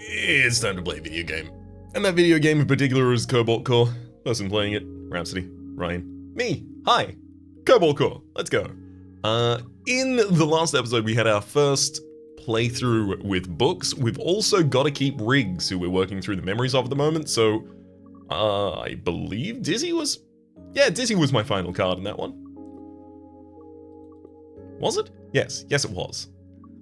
it's time to play a video game. And that video game in particular is Cobalt Core. Person playing it, Rhapsody, Ryan, me, hi, Cobalt Core, let's go. In the last episode we had our first playthrough with books. We've also got to keep Riggs, who we're working through the memories of at the moment, so I believe Dizzy was my final card in that one. Was it? Yes it was.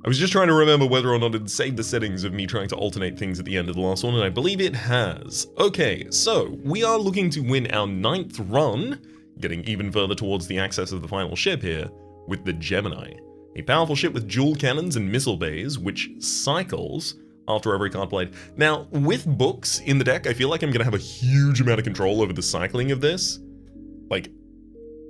I was just trying to remember whether or not it saved the settings of me trying to alternate things at the end of the last one, and I believe it has. Okay, so we are looking to win our 9th run, getting even further towards the access of the final ship here, with the Gemini. A powerful ship with dual cannons and missile bays, which cycles after every card played. Now, with books in the deck, I feel like I'm going to have a huge amount of control over the cycling of this. Like,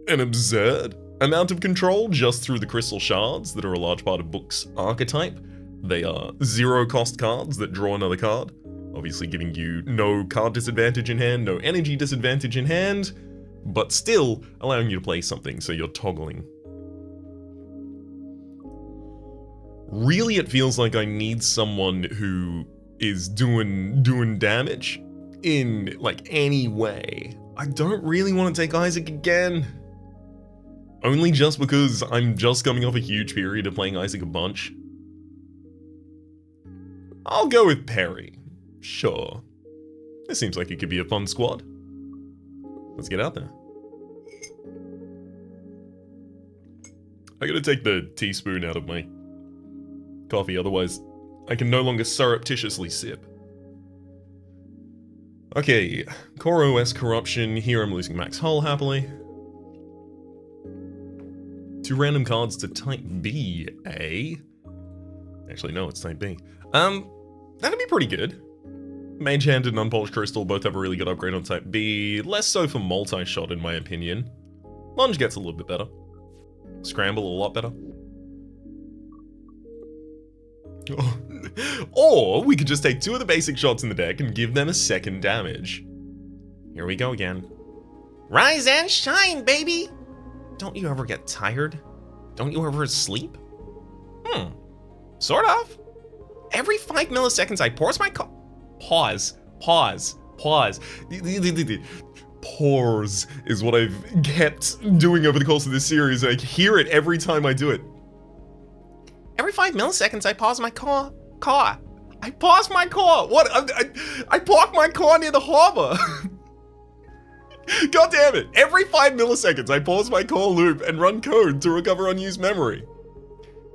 an absurd amount of control just through the crystal shards that are a large part of Book's archetype. They are 0-cost cards that draw another card, obviously giving you no card disadvantage in hand, no energy disadvantage in hand, but still allowing you to play something, so you're toggling. Really, it feels like I need someone who is doing damage in, like, any way. I don't really want to take Isaac again. Only just because I'm just coming off a huge period of playing Isaac a bunch. I'll go with Perry. Sure. This seems like it could be a fun squad. Let's get out there. I gotta take the teaspoon out of my coffee, otherwise I can no longer surreptitiously sip. Okay, Core OS corruption. Here I'm losing Max Hull happily. 2 random cards to type B, A. Actually, no, it's type B. That'd be pretty good. Mage Hand and Unpolished Crystal both have a really good upgrade on type B. Less so for multi-shot, in my opinion. Lunge gets a little bit better. Scramble a lot better. Or we could just take 2 of the basic shots in the deck and give them a 2nd damage. Here we go again. Rise and shine, baby! Don't you ever get tired? Don't you ever sleep? Sort of. Every 5 milliseconds I pause my Pause. Pause is what I've kept doing over the course of this series. I hear it every time I do it. Every 5 milliseconds I pause my car. I pause my car. What? I park my car near the harbor. God damn it. Every 5 milliseconds I pause my core loop and run code to recover unused memory.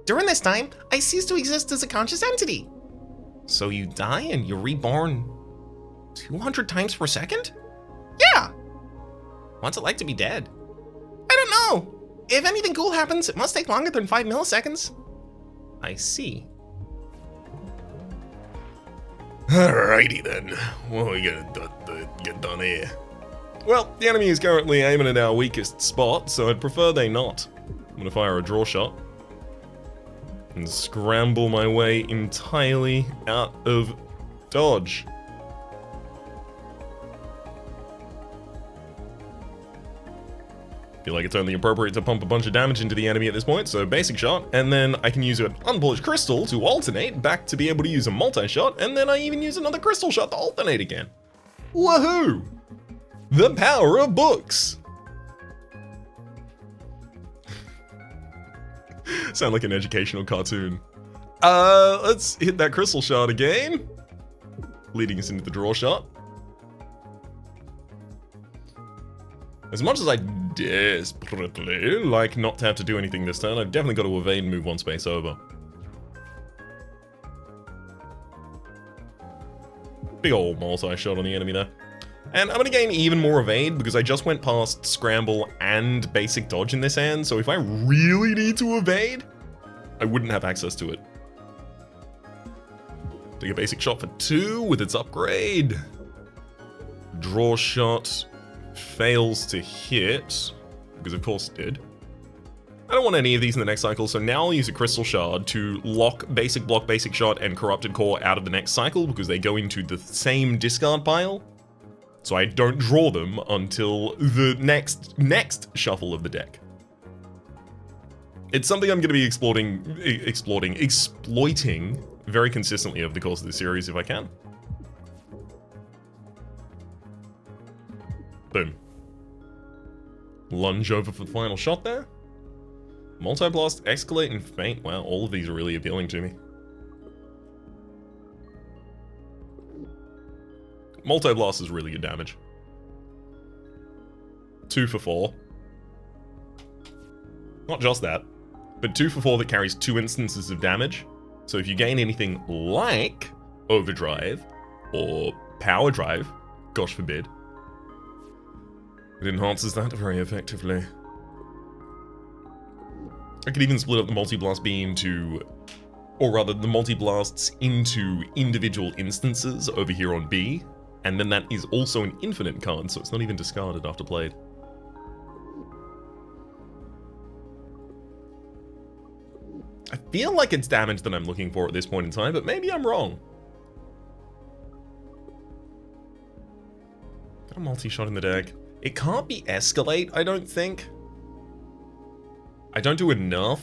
During this time, I cease to exist as a conscious entity. So you die and you're reborn 200 times per second? Yeah. What's it like to be dead? I don't know. If anything cool happens, it must take longer than 5 milliseconds. I see. Alrighty then. What are we gonna get done here? Well, the enemy is currently aiming at our weakest spot, so I'd prefer they not. I'm gonna fire a draw shot and scramble my way entirely out of dodge. Feel like it's only appropriate to pump a bunch of damage into the enemy at this point, so basic shot, and then I can use an unpolished crystal to alternate back to be able to use a multi-shot, and then I even use another crystal shot to alternate again. Woohoo! The power of books! Sound like an educational cartoon. Let's hit that crystal shard again. Leading us into the draw shot. As much as I desperately like not to have to do anything this turn, I've definitely got to evade and move 1 space over. Big ol' multi-shot on the enemy there. And I'm gonna gain even more evade because I just went past scramble and basic dodge in this hand, so if I really need to evade, I wouldn't have access to it. Take a basic shot for 2 with its upgrade. Draw shot fails to hit, because of course it did. I don't want any of these in the next cycle, so now I'll use a crystal shard to lock basic block, basic shot, and corrupted core out of the next cycle because they go into the same discard pile. So I don't draw them until the next shuffle of the deck. It's something I'm going to be exploiting very consistently over the course of this series if I can. Boom. Lunge over for the final shot there. Multi-blast, escalate, and faint. Wow, all of these are really appealing to me. Multi-blast is really good damage. 2 for 4. Not just that, but 2 for 4 that carries 2 instances of damage. So if you gain anything like Overdrive or Power Drive, gosh forbid, it enhances that very effectively. I could even split up the multi-blast beam into, or rather the multi-blasts into individual instances over here on B, and then that is also an infinite card, so it's not even discarded after played. I feel like it's damage that I'm looking for at this point in time, but maybe I'm wrong. Got a multi-shot in the deck. It can't be escalate, I don't think. I don't do enough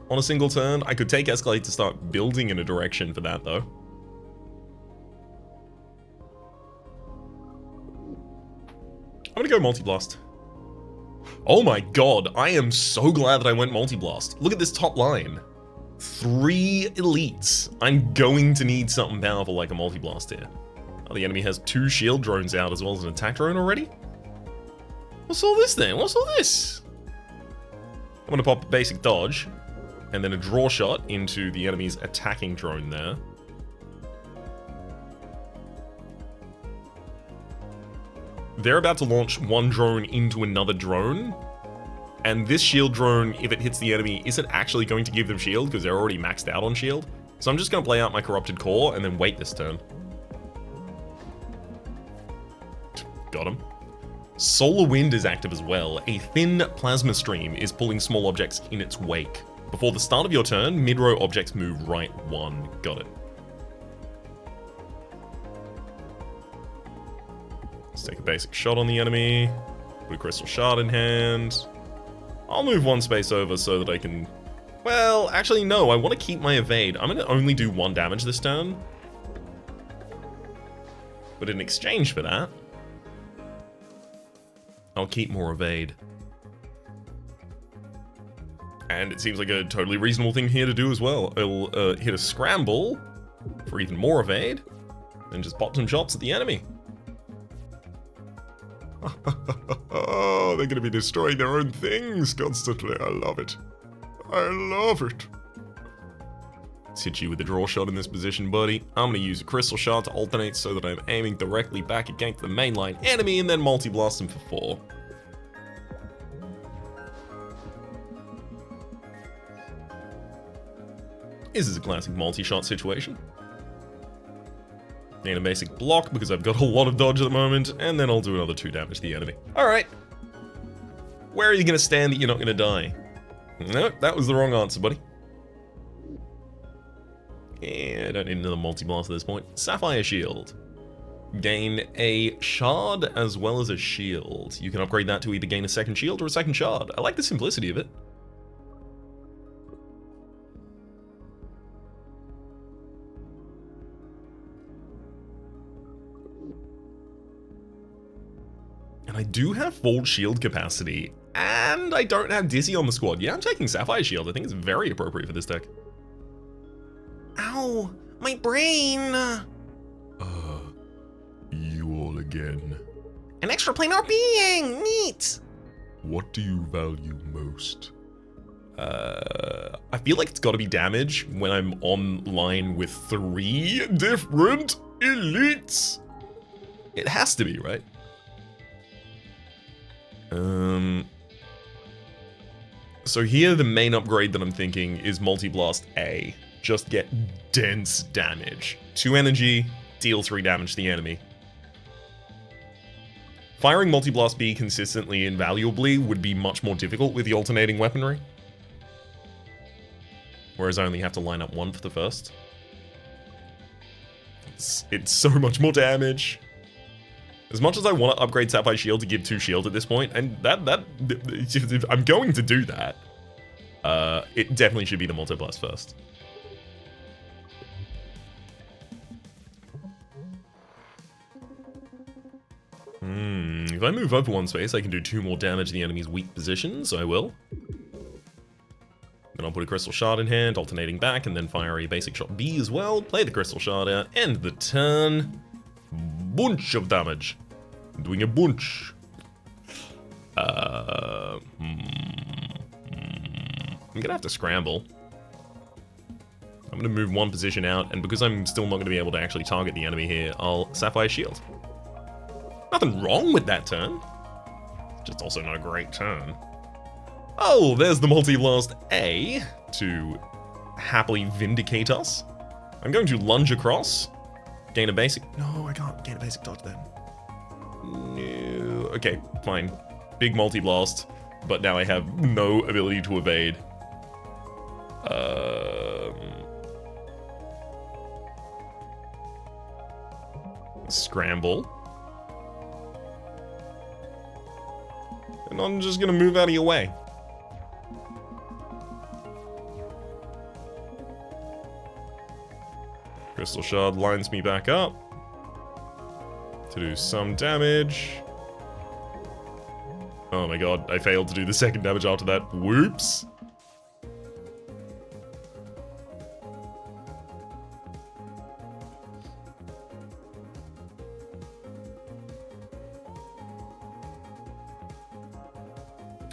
on a single turn. I could take escalate to start building in a direction for that, though. I'm gonna go multi-blast. Oh my god, I am so glad that I went multi-blast. Look at this top line. 3 elites. I'm going to need something powerful like a multi-blast here. Oh, the enemy has 2 shield drones out as well as an attack drone already? What's all this then? What's all this? I'm gonna pop a basic dodge, and then a draw shot into the enemy's attacking drone there. They're about to launch one drone into another drone, and this shield drone, if it hits the enemy, isn't actually going to give them shield because they're already maxed out on shield. So I'm just gonna play out my Corrupted Core and then wait this turn. Got him. Solar Wind is active as well. A thin plasma stream is pulling small objects in its wake. Before the start of your turn, mid-row objects move right 1. Got it. Let's take a basic shot on the enemy. Put a Crystal Shard in hand. I'll move 1 space over so that I can... Well, actually no, I want to keep my evade. I'm going to only do 1 damage this turn. But in exchange for that, I'll keep more evade. And it seems like a totally reasonable thing here to do as well. I'll hit a scramble for even more evade, and just pop some shots at the enemy. Oh, they're going to be destroying their own things constantly. I love it. I love it. Let's hit you with a draw shot in this position, buddy. I'm going to use a Crystal Shard to alternate so that I'm aiming directly back against the mainline enemy and then multi-blast them for 4. This is a classic multi-shot situation. Need a basic block because I've got a lot of dodge at the moment, and then I'll do another 2 damage to the enemy. Alright. Where are you going to stand that you're not going to die? Nope, that was the wrong answer, buddy. Yeah, I don't need another multi-blast at this point. Sapphire Shield. Gain a shard as well as a shield. You can upgrade that to either gain a second shield or a second shard. I like the simplicity of it. And I do have full shield capacity, and I don't have Dizzy on the squad. Yeah, I'm taking Sapphire Shield. I think it's very appropriate for this deck. Ow! My brain! You all again. An extraplanar being! Neat! What do you value most? I feel like it's gotta be damage when I'm online with 3 different elites. It has to be, right? So here the main upgrade that I'm thinking is Multi-Blast A. Just get dense damage. 2 energy, deal 3 damage to the enemy. Firing Multi-Blast B consistently and valuably would be much more difficult with the alternating weaponry. Whereas I only have to line up 1 for the first. It's so much more damage. As much as I want to upgrade Sapphire Shield to give 2 shield at this point, and I'm going to do that, it definitely should be the Multi-Blast first. If I move over one space, I can do 2 more damage to the enemy's weak position, so I will. Then I'll put a Crystal Shard in hand, alternating back, and then fire a basic shot B as well. Play the Crystal Shard out, end the turn. Bunch of damage. I'm doing a bunch. I'm gonna have to scramble. I'm gonna move one position out, and because I'm still not gonna be able to actually target the enemy here, I'll Sapphire Shield. Nothing wrong with that turn. Just also not a great turn. Oh, there's the multi-blast A to happily vindicate us. I'm going to lunge across. Gain a basic. No, I can't gain a basic dodge then. No. Okay, fine. Big multi-blast, but now I have no ability to evade. Scramble. And I'm just gonna move out of your way. Crystal Shard lines me back up to do some damage. Oh my god, I failed to do the second damage after that. Whoops.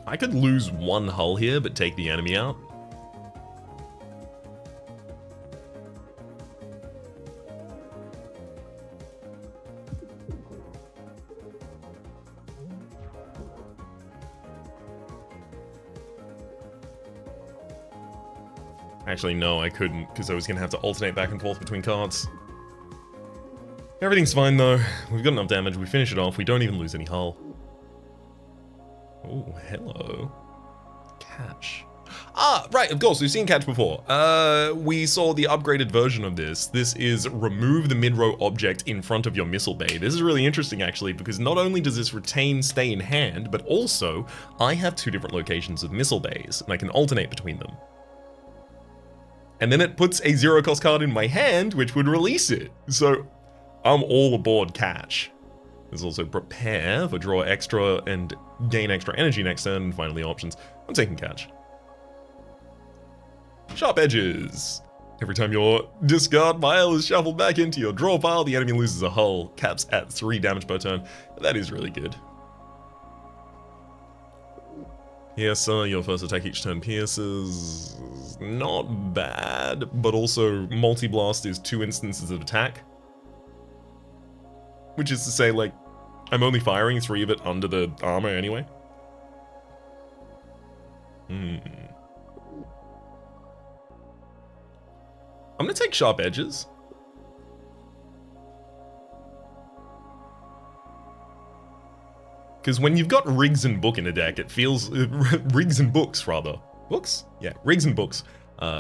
I could lose one hull here, but take the enemy out. Actually, no, I couldn't, because I was going to have to alternate back and forth between cards. Everything's fine, though. We've got enough damage. We finish it off. We don't even lose any hull. Oh, hello. Catch. Ah, right, of course, we've seen Catch before. We saw the upgraded version of this. This is remove the mid-row object in front of your missile bay. This is really interesting, actually, because not only does this retain stay in hand, but also, I have 2 different locations of missile bays, and I can alternate between them. And then it puts a 0-cost card in my hand, which would release it. So, I'm all aboard Catch. There's also Prepare for draw extra and gain extra energy next turn, and finally options. I'm taking Catch. Sharp Edges. Every time your discard pile is shuffled back into your draw pile, the enemy loses a hull. Caps at 3 damage per turn. That is really good. Yes, sir, your first attack each turn pierces. Not bad, but also multi-blast is 2 instances of attack. Which is to say, like, I'm only firing 3 of it under the armor anyway. I'm gonna take Sharp Edges. Because when you've got Rigs and Book in a deck, it feels... Rigs and Books, rather. Books? Yeah, Rigs and Books.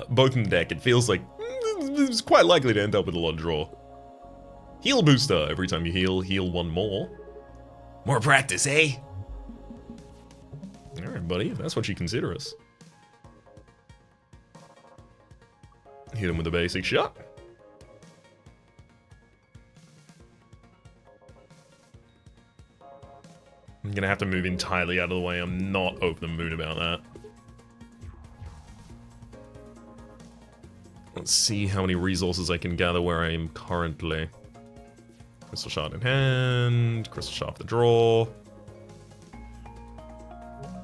Both in the deck, it feels like... it's quite likely to end up with a lot of draw. Heal Booster. Every time you heal, heal 1 more. More practice, eh? Alright, buddy, if that's what you consider us. Hit him with a basic shot. I'm gonna have to move entirely out of the way. I'm not over the moon about that. Let's see how many resources I can gather where I am currently. Crystal Shard in hand, Crystal Shard the draw.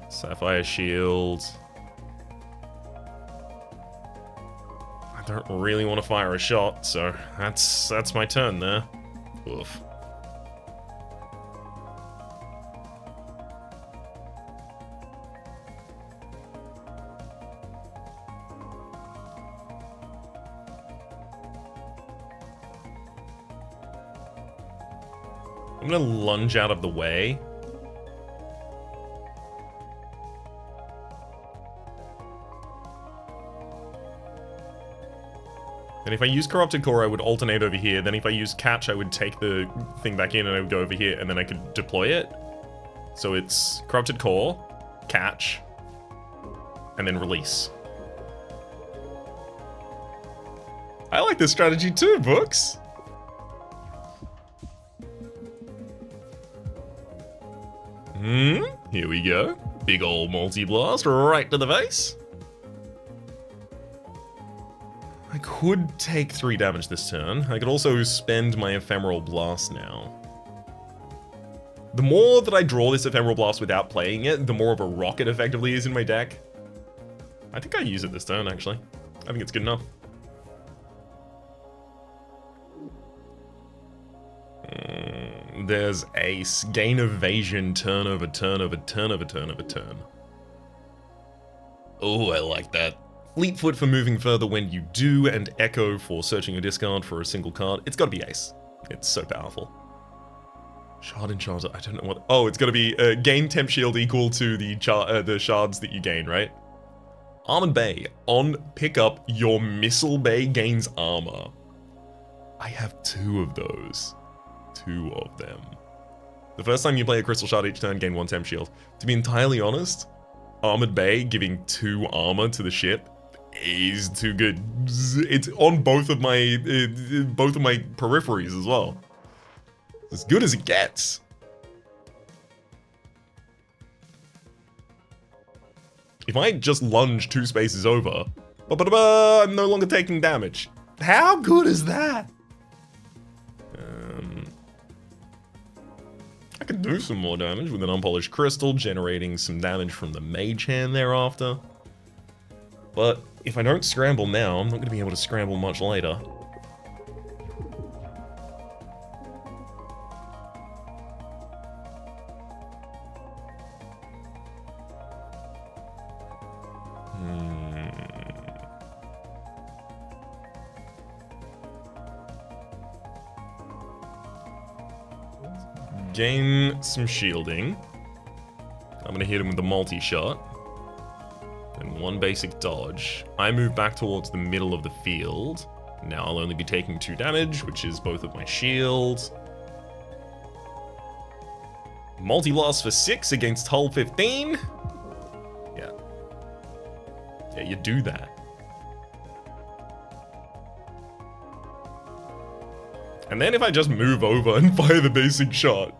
Sapphire Shield. I don't really want to fire a shot, so that's my turn there. Oof. I'm gonna lunge out of the way. And if I use Corrupted Core, I would alternate over here. Then if I use Catch, I would take the thing back in and I would go over here, and then I could deploy it. So it's Corrupted Core, Catch, and then release. I like this strategy too, Books. Here we go. Big ol' multi-blast right to the face. I could take 3 damage this turn. I could also spend my Ephemeral Blast now. The more that I draw this Ephemeral Blast without playing it, the more of a rock it effectively is in my deck. I think I use it this turn, actually. I think it's good enough. There's Ace. Gain Evasion, turn over, turn over, turn over, turn over, turn. Oh, I like that. Fleetfoot for moving further when you do, and Echo for searching your discard for a single card. It's gotta be Ace. It's so powerful. Shard and Shards, I don't know what... Oh, it's gotta be gain temp shield equal to the shards that you gain, right? Armored Bay. On pickup, your Missile Bay gains armor. I have 2 of those. 2 of them. The first time you play a Crystal Shard each turn, gain 1 temp shield. To be entirely honest, Armored Bay giving 2 armor to the ship is too good. It's on both of my peripheries as well. As good as it gets. If I just lunge 2 spaces over, I'm no longer taking damage. How good is that? I could do some more damage with an Unpolished Crystal, generating some damage from the Mage Hand thereafter. But if I don't scramble now, I'm not going to be able to scramble much later. Gain some shielding. I'm gonna hit him with the multi-shot. And 1 basic dodge. I move back towards the middle of the field. Now I'll only be taking 2 damage, which is both of my shields. Multi-blast for 6 against hull 15. Yeah. Yeah, you do that. And then if I just move over and fire the basic shot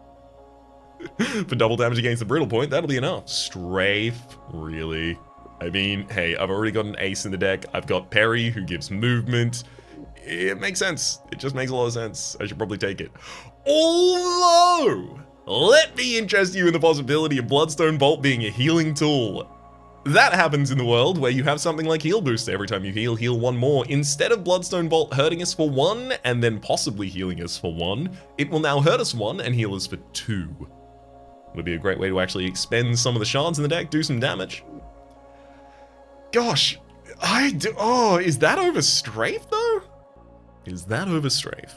for double damage against the brittle point, that'll be enough. Strafe, really? I mean, hey, I've already got an ace in the deck. I've got Perry, who gives movement. It makes sense. It just makes a lot of sense. I should probably take it. Although, let me interest you in the possibility of Bloodstone Bolt being a healing tool. That happens in the world where you have something like Heal Boost. Every time you heal 1 more. Instead of Bloodstone Bolt hurting us for 1 and then possibly healing us for 1, it will now hurt us 1 and heal us for 2. Would be a great way to actually expend some of the shards in the deck, do some damage. Gosh, oh, is that over strafe though? Is that over strafe?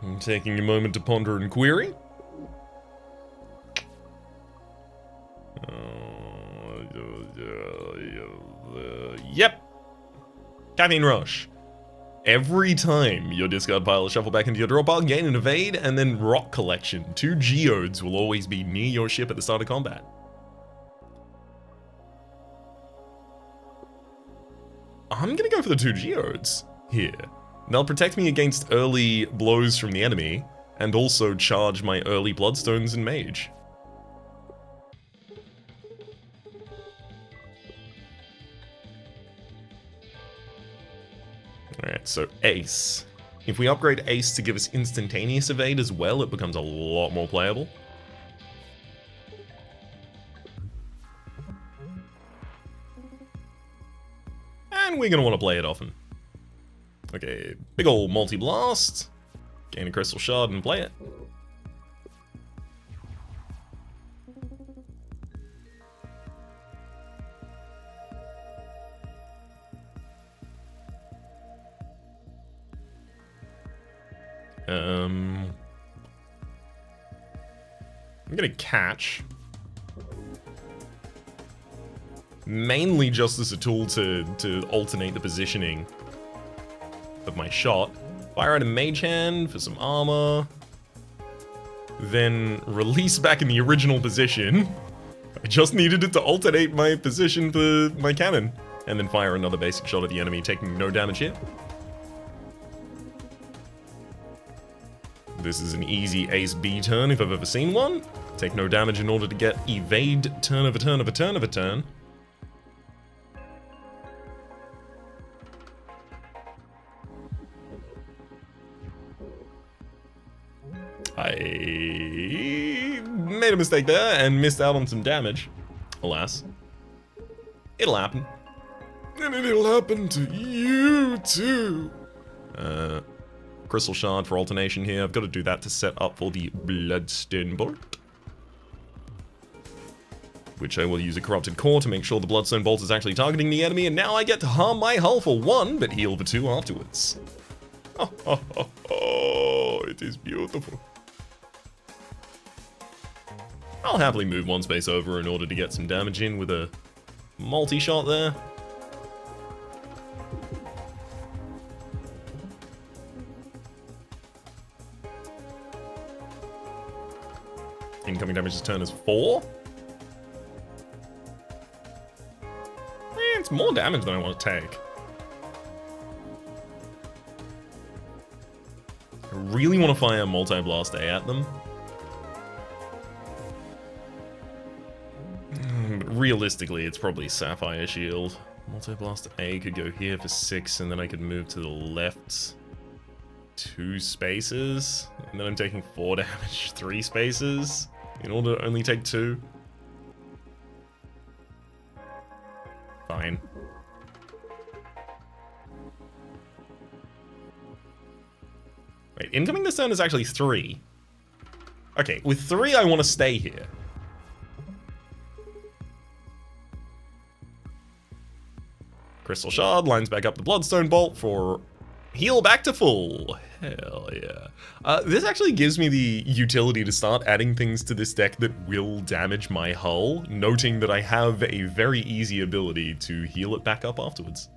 I'm taking a moment to ponder and query. Yep. Caffeine Rush. Every time your discard pile is shuffled back into your draw pile, gain an evade, and then Rock Collection. 2 geodes will always be near your ship at the start of combat. I'm gonna go for the 2 geodes here. They'll protect me against early blows from the enemy, and also charge my early Bloodstones and Mage. Alright, so Ace. If we upgrade Ace to give us instantaneous evade as well, it becomes a lot more playable. And we're going to want to play it often. Okay, big ol' multi-blast. Gain a Crystal Shard and play it. I'm gonna catch. Mainly just as a tool to alternate the positioning of my shot. Fire out a Mage Hand for some armor. Then release back in the original position. I just needed it to alternate my position for my cannon. And then fire another basic shot at the enemy, taking no damage here. This is an easy ace B turn if I've ever seen one. Take no damage in order to get evade turn of a turn of a turn of a turn. I made a mistake there and missed out on some damage. Alas. It'll happen. And it'll happen to you too. Crystal Shard for alternation here. I've got to do that to set up for the Bloodstone Bolt. Which I will use a Corrupted Core to make sure the Bloodstone Bolt is actually targeting the enemy, and now I get to harm my hull for 1, but heal for 2 afterwards. Oh, it is beautiful. I'll happily move 1 space over in order to get some damage in with a multi-shot there. Incoming damage this turn is 4. It's more damage than I want to take. I really want to fire Multi-Blast A at them. But realistically, it's probably Sapphire Shield. Multi-Blast A could go here for 6, and then I could move to the left 2 spaces. And then I'm taking 4 damage 3 spaces in order to only take 2. Fine. Wait, incoming this turn is actually 3. Okay, with 3 I want to stay here. Crystal Shard lines back up the Bloodstone Bolt for heal back to full. Hell yeah. This actually gives me the utility to start adding things to this deck that will damage my hull, noting that I have a very easy ability to heal it back up afterwards.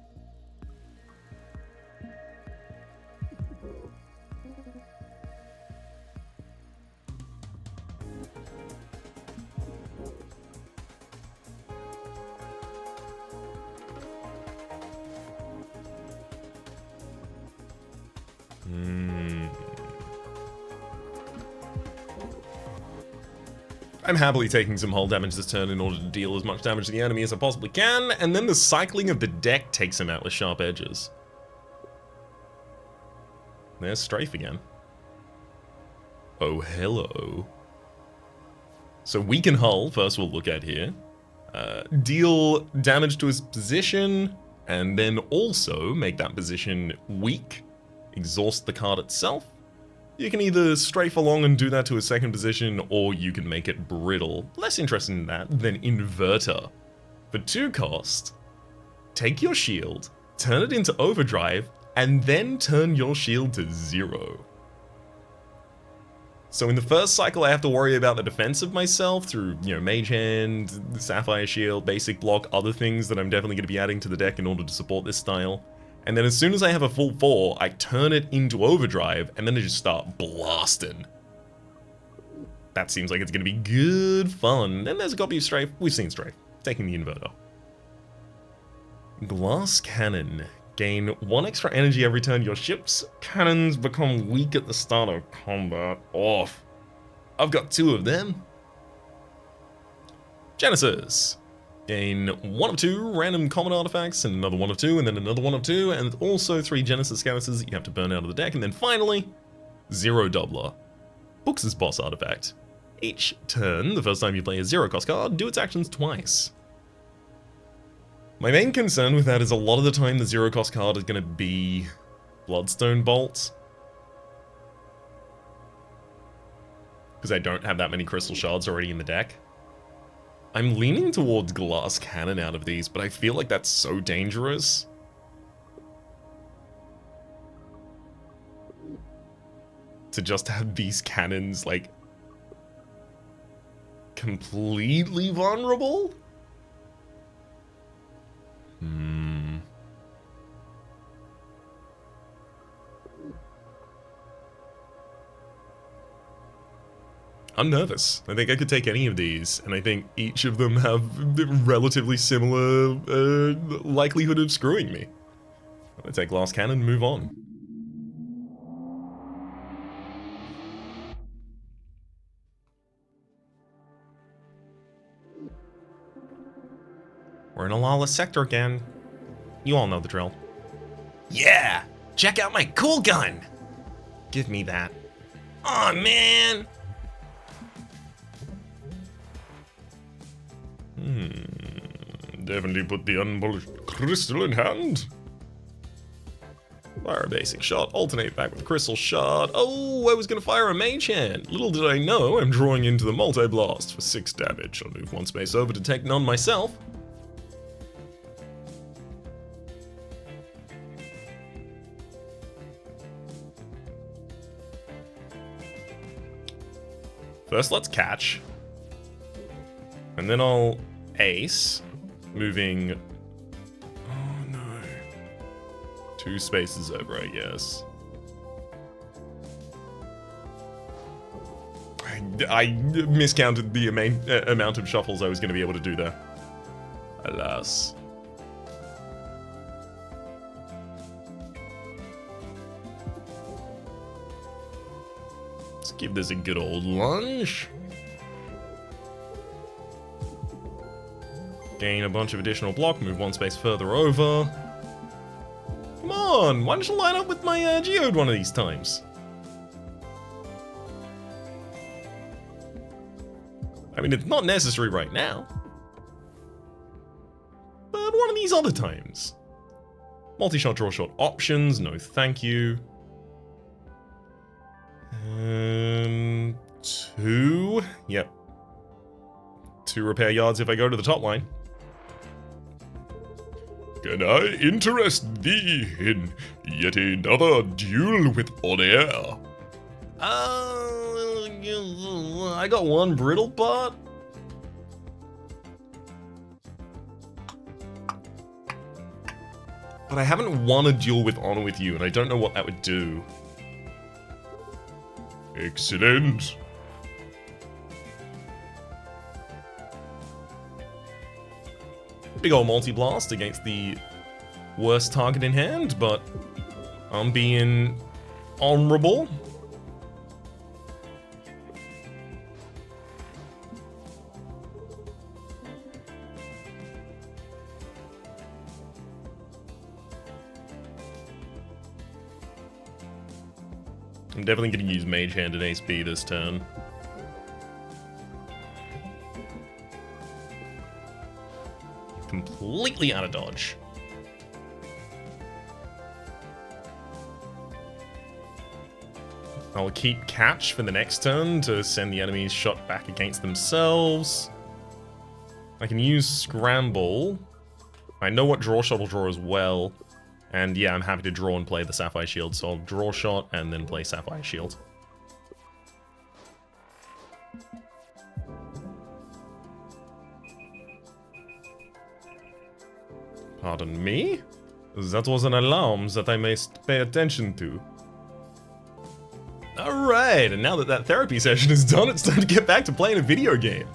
I'm happily taking some hull damage this turn in order to deal as much damage to the enemy as I possibly can, and then the cycling of the deck takes him out with sharp edges. There's Strafe again. Oh, hello. So weaken hull, first we'll look at here. Deal damage to his position, and then also make that position weak. Exhaust the card itself. You can either strafe along and do that to a second position, or you can make it brittle. Less interested in that than Inverter. For 2 cost, take your shield, turn it into overdrive, and then turn your shield to 0. So in the first cycle I have to worry about the defense of myself through, Mage Hand, Sapphire Shield, Basic Block, other things that I'm definitely going to be adding to the deck in order to support this style. And then as soon as I have a full 4, I turn it into overdrive, and then I just start blasting. That seems like it's going to be good fun. And there's a copy of Strafe. We've seen Strafe. Taking the Inverter. Glass Cannon. Gain 1 extra energy every turn. Your ship's cannons become weak at the start of combat. Off. I've got 2 of them. Genesis. Gain 1 of 2 random common artifacts, and another 1 of 2, and then another 1 of 2, and also 3 Genesis Canisters that you have to burn out of the deck, and then finally, 0 Doubler. Books' boss artifact. Each turn, the first time you play a 0-cost card, do its actions twice. My main concern with that is a lot of the time the 0-cost card is going to be Bloodstone Bolt. Because I don't have that many Crystal Shards already in the deck. I'm leaning towards Glass Cannon out of these, but I feel like that's so dangerous. To just have these cannons, like, completely vulnerable? I'm nervous. I think I could take any of these, and I think each of them have relatively similar likelihood of screwing me. I'm gonna take Glass Cannon and move on. We're in a lawless sector again. You all know the drill. Yeah! Check out my cool gun! Give me that. Aw, man! Definitely put the unpolished crystal in hand. Fire a basic shot, alternate back with crystal shot. Oh, I was gonna fire a mage hand. Little did I know, I'm drawing into the multi-blast for 6 damage. I'll move 1 space over to take none myself. First, let's catch. And then I'll ace, moving... Oh no. 2 spaces over, I guess. I miscounted the amount of shuffles I was going to be able to do there. Alas. Let's give this a good old lunge. Gain a bunch of additional block, move 1 space further over. Come on, why don't you line up with my geode one of these times? I mean, it's not necessary right now. But one of these other times. Multi-shot, draw shot options, no thank you. 2. Yep. 2 repair yards if I go to the top line. Can I interest thee in yet another duel with Onair? I got 1 brittle pot. But I haven't won a duel with honor with you, and I don't know what that would do. Excellent. Big ol' multi-blast against the worst target in hand, but I'm being honorable. I'm definitely going to use Mage Hand and Ace B this turn. Completely out of dodge. I'll keep catch for the next turn to send the enemy's shot back against themselves. I can use Scramble. I know what draw shot will draw as well. And yeah, I'm happy to draw and play the Sapphire Shield, so I'll draw shot and then play Sapphire Shield. Pardon me? That was an alarm that I must pay attention to. Alright, and now that that therapy session is done, it's time to get back to playing a video game.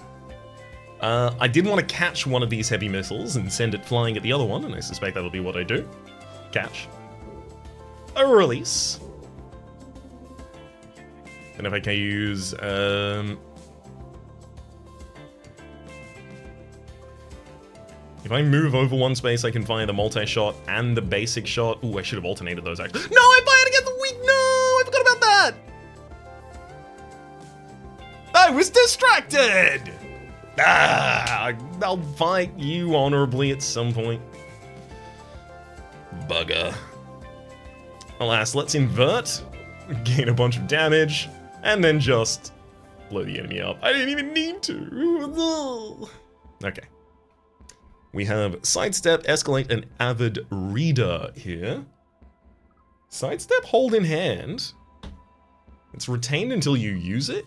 I did want to catch one of these heavy missiles and send it flying at the other one, and I suspect that'll be what I do. Catch. A release. And if I can use, if I move over 1 space, I can fire the multi-shot and the basic shot. Ooh, I should have alternated those actually. No, I fired against the weak. No, I forgot about that. I was distracted. I'll fight you honorably at some point. Bugger. Alas, let's invert, gain a bunch of damage, and then just blow the enemy up. I didn't even need to. Okay. We have Sidestep, Escalate, and Avid Reader here. Sidestep, hold in hand. It's retained until you use it.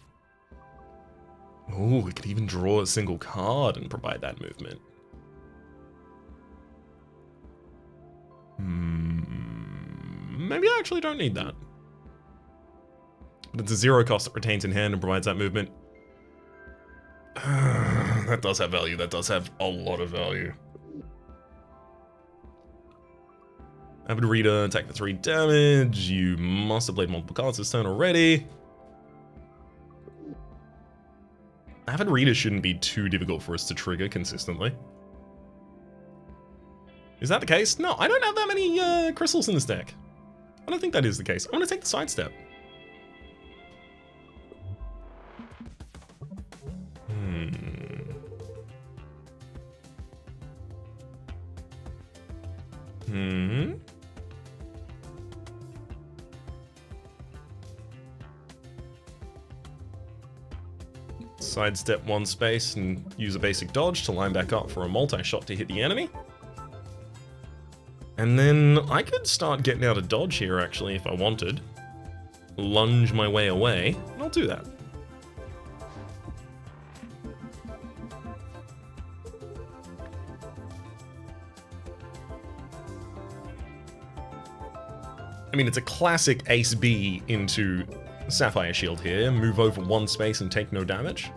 Oh, we could even draw a single card and provide that movement. Maybe I actually don't need that. But it's a 0 cost that retains in hand and provides that movement. That does have value. That does have a lot of value. Avid Reader, attack for 3 damage. You must have played multiple cards this turn already. Avid Reader shouldn't be too difficult for us to trigger consistently. Is that the case? No, I don't have that many crystals in this deck. I don't think that is the case. I'm gonna take the sidestep. Sidestep one space and use a basic dodge to line back up for a multi-shot to hit the enemy. And then I could start getting out a dodge here, actually, if I wanted. Lunge my way away, and I'll do that. I mean, it's a classic Ace B into Sapphire Shield here. Move over one space and take no damage.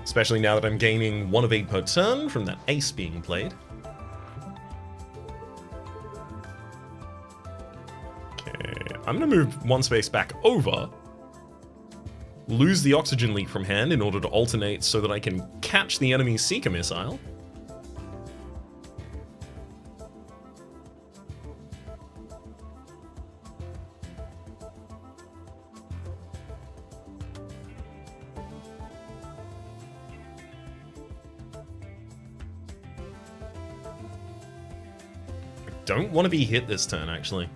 Especially now that I'm gaining 1 of 8 per turn from that Ace being played. Okay, I'm gonna move one space back over. Lose the Oxygen Leak from hand in order to alternate so that I can catch the enemy's Seeker Missile. Don't want to be hit this turn, actually.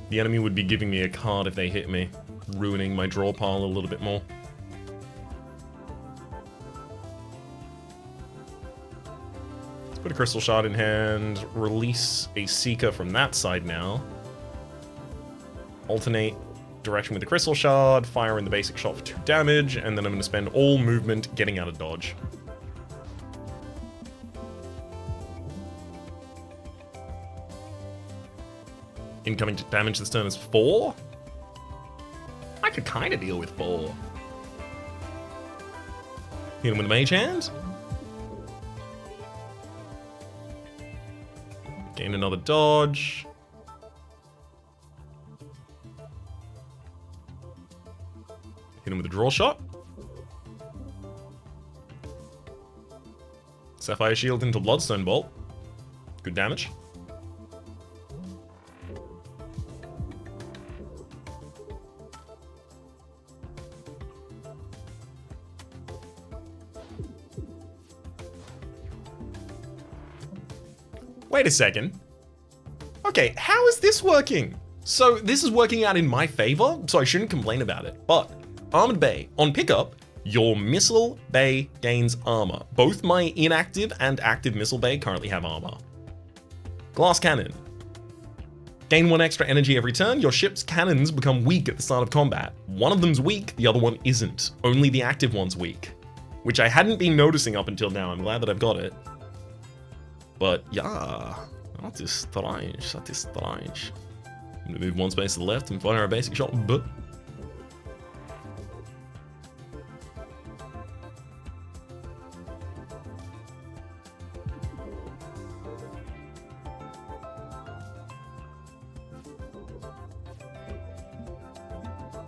The enemy would be giving me a card if they hit me, ruining my draw pile a little bit more. Let's put a Crystal Shard in hand, release a Seeker from that side now. Alternate direction with the Crystal Shard, fire in the basic shot for 2 damage, and then I'm going to spend all movement getting out of dodge. Incoming damage this turn is 4. I could kind of deal with 4. Hit him with a Mage Hand. Gain another dodge. Hit him with a Draw Shot. Sapphire Shield into Bloodstone Bolt. Good damage. Wait a second. Okay, how is this working? So this is working out in my favor, so I shouldn't complain about it. But Armored Bay, on pickup, your Missile Bay gains armor. Both my inactive and active Missile Bay currently have armor. Glass Cannon. Gain 1 extra energy every turn. Your ship's cannons become weak at the start of combat. One of them's weak, the other one isn't. Only the active one's weak. Which I hadn't been noticing up until now. I'm glad that I've got it. But yeah, that is strange, that is strange. I'm gonna move one space to the left and fire a basic shot, but...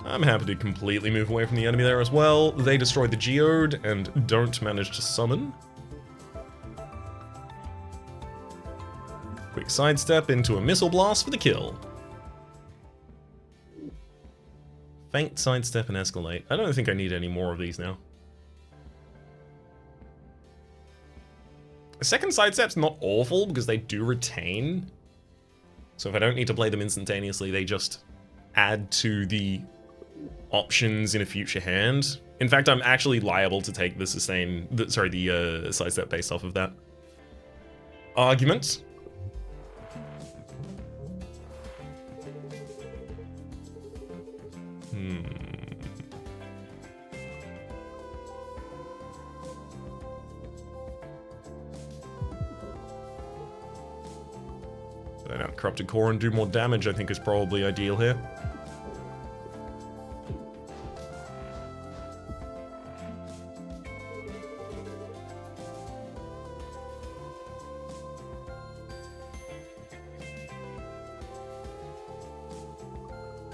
I'm happy to completely move away from the enemy there as well. They destroy the Geode and don't manage to summon. Quick sidestep into a Missile Blast for the kill. Faint sidestep and escalate. I don't think I need any more of these now. A second sidestep's not awful because they do retain. So if I don't need to play them instantaneously, they just add to the options in a future hand. In fact, I'm actually liable to take the sidestep based off of that. Argument. Then out Corrupted Core and do more damage, I think, is probably ideal here.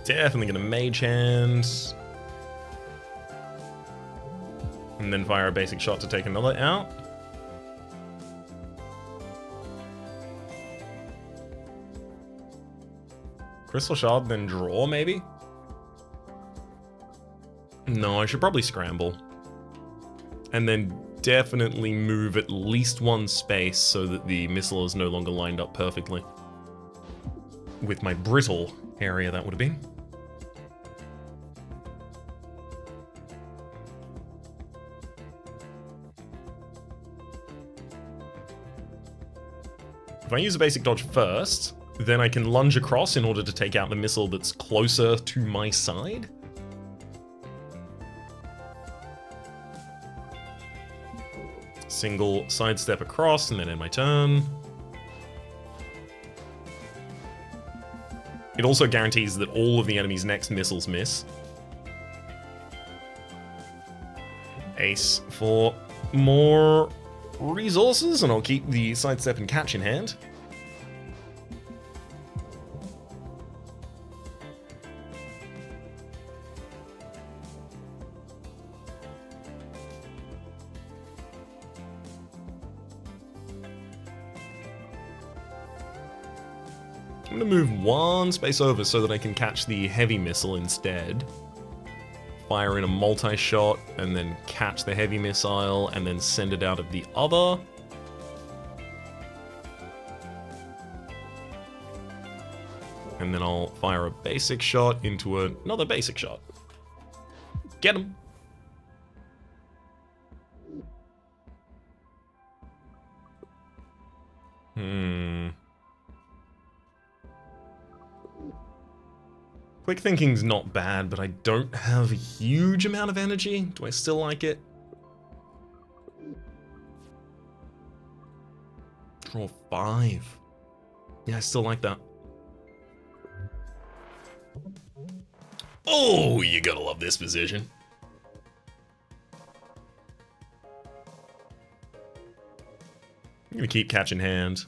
Definitely gonna Mage Hand. And then fire a basic shot to take another out. Crystal Shard, then draw, maybe? No, I should probably scramble. And then definitely move at least one space so that the missile is no longer lined up perfectly. With my brittle area, that would have been. If I use a basic dodge first, then I can lunge across in order to take out the missile that's closer to my side. Single sidestep across and then end my turn. It also guarantees that all of the enemy's next missiles miss. Ace for more resources, and I'll keep the sidestep and catch in hand. I'm going to move one space over so that I can catch the heavy missile instead. Fire in a multi-shot, and then catch the heavy missile, and then send it out of the other. And then I'll fire a basic shot into another basic shot. Get him! Quick thinking's not bad, but I don't have a huge amount of energy. Do I still like it? Draw 5. Yeah, I still like that. Oh, you gotta love this position. I'm gonna keep catch in hand.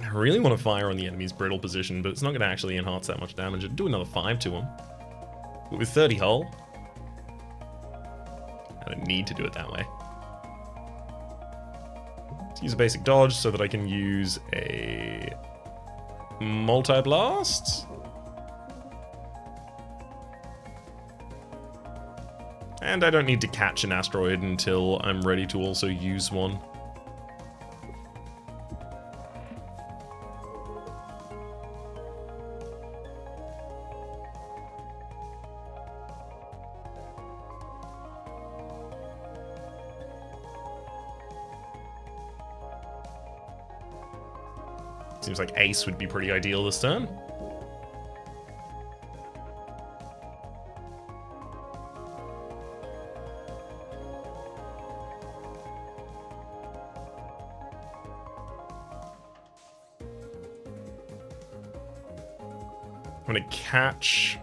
I really want to fire on the enemy's brittle position, but it's not going to actually enhance that much damage. It'd do another 5 to him. But with 30 hull, I don't need to do it that way. Let's use a basic dodge so that I can use a multi-blast. And I don't need to catch an asteroid until I'm ready to also use one. Seems like Ace would be pretty ideal this turn. I'm going to catch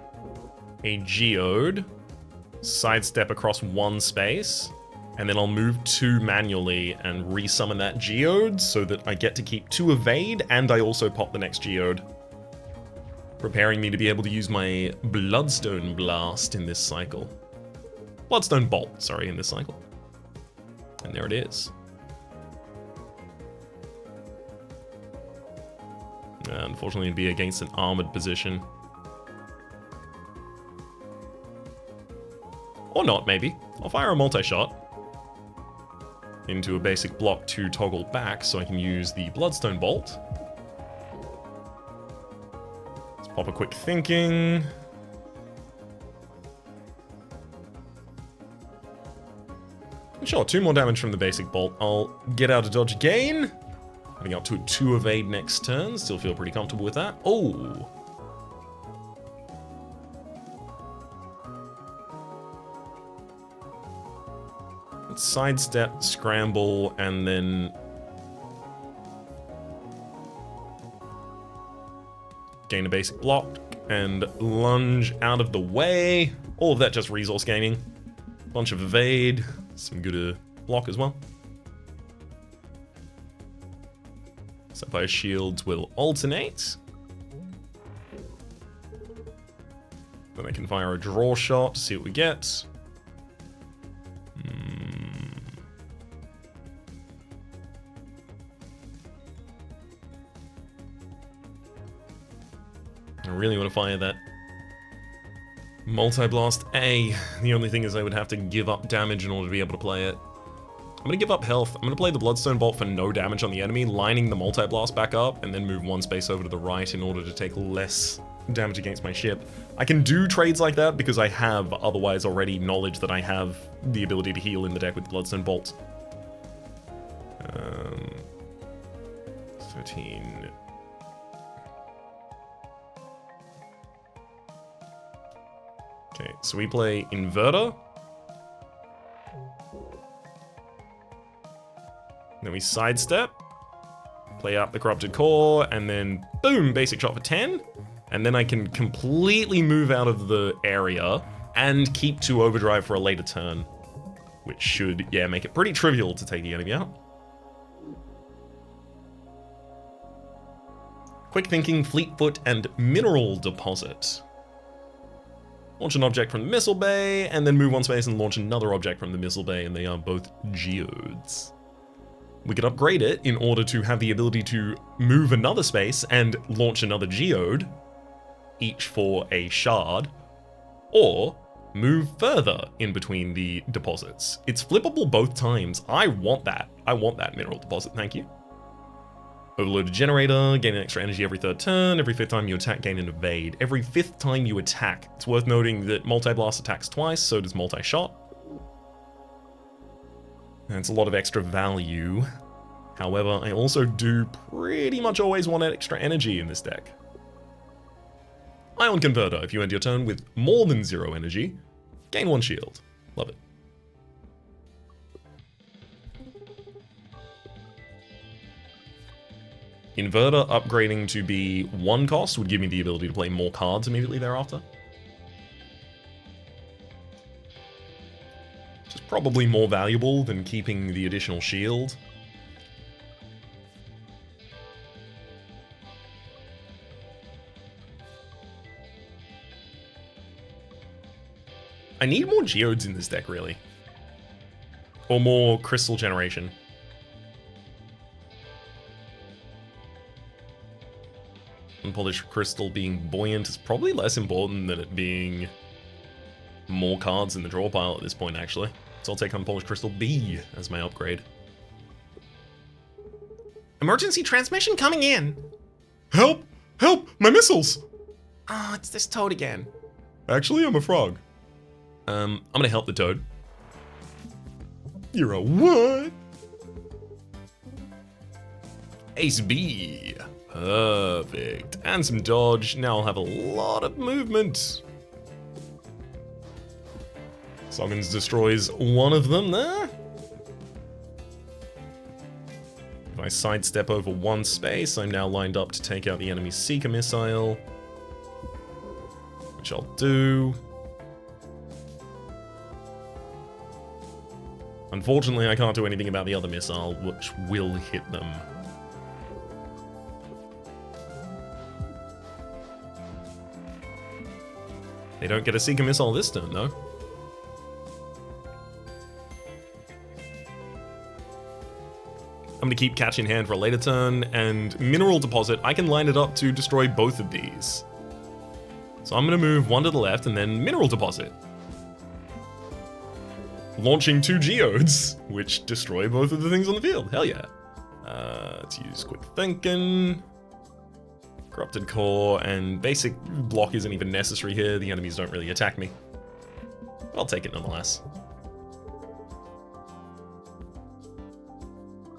a Geode, sidestep across one space, and then I'll move 2 manually and resummon that Geode so that I get to keep 2 evade, and I also pop the next Geode. Preparing me to be able to use my Bloodstone Blast in this cycle. Bloodstone Bolt, sorry, in this cycle. And there it is. Unfortunately, it'd be against an armored position. Or not, maybe. I'll fire a multi-shot into a basic block to toggle back so I can use the Bloodstone Bolt. Let's pop a quick thinking. Sure, 2 more damage from the basic bolt. I'll get out of dodge again. Having up to a 2 evade next turn. Still feel pretty comfortable with that. Oh! Let's sidestep, scramble, and then gain a basic block and lunge out of the way. All of that just resource gaining. Bunch of evade, some good block as well. Sapphire shields will alternate. I can fire a draw shot to see what we get. I really want to fire that Multi-Blast A. The only thing is I would have to give up damage in order to be able to play it. I'm going to give up health. I'm going to play the Bloodstone Bolt for no damage on the enemy, lining the Multi-Blast back up, and then move one space over to the right in order to take less damage against my ship. I can do trades like that because I have otherwise already knowledge that I have the ability to heal in the deck with the Bloodstone Bolt. 13... Okay, so we play Inverter. Then we sidestep, play out the Corrupted Core, and then boom, basic shot for 10. And then I can completely move out of the area and keep 2 overdrive for a later turn, which should, yeah, make it pretty trivial to take the enemy out. Quick Thinking, Fleetfoot, and Mineral Deposit. Launch an object from the missile bay, and then move one space and launch another object from the missile bay, and they are both geodes. We could upgrade it in order to have the ability to move another space and launch another geode, each for a shard, or move further in between the deposits. It's flippable both times. I want that. I want that mineral deposit, thank you. Overloaded generator, gain an extra energy every 3rd turn. Every 5th time you attack, gain an evade. Every 5th time you attack. It's worth noting that multi-blast attacks twice, so does multi-shot. That's a lot of extra value. However, I also do pretty much always want extra energy in this deck. Ion Converter. If you end your turn with more than 0 energy, gain 1 shield. Love it. Inverter upgrading to be 1 cost would give me the ability to play more cards immediately thereafter. Which is probably more valuable than keeping the additional shield. I need more geodes in this deck, really. Or more crystal generation. Unpolished crystal being buoyant is probably less important than it being more cards in the draw pile at this point, actually. So I'll take Unpolished Crystal B as my upgrade. Emergency transmission coming in. Help! Help! My missiles! Oh, it's this toad again. Actually, I'm a frog. I'm gonna help the toad. You're a what? Ace B. Perfect. And some dodge. Now I'll have a lot of movement. Soggins destroys one of them there. If I sidestep over 1 space, I'm now lined up to take out the enemy's Seeker missile. Which I'll do. Unfortunately, I can't do anything about the other missile, which will hit them. They don't get a Seeker missile this turn, though. I'm gonna keep Catch in hand for a later turn, and Mineral Deposit, I can line it up to destroy both of these. So I'm gonna move 1 to the left and then Mineral Deposit. Launching 2 geodes, which destroy both of the things on the field. Hell yeah. Let's use Quick Thinking. Corrupted Core, and basic block isn't even necessary here. The enemies don't really attack me. But I'll take it nonetheless.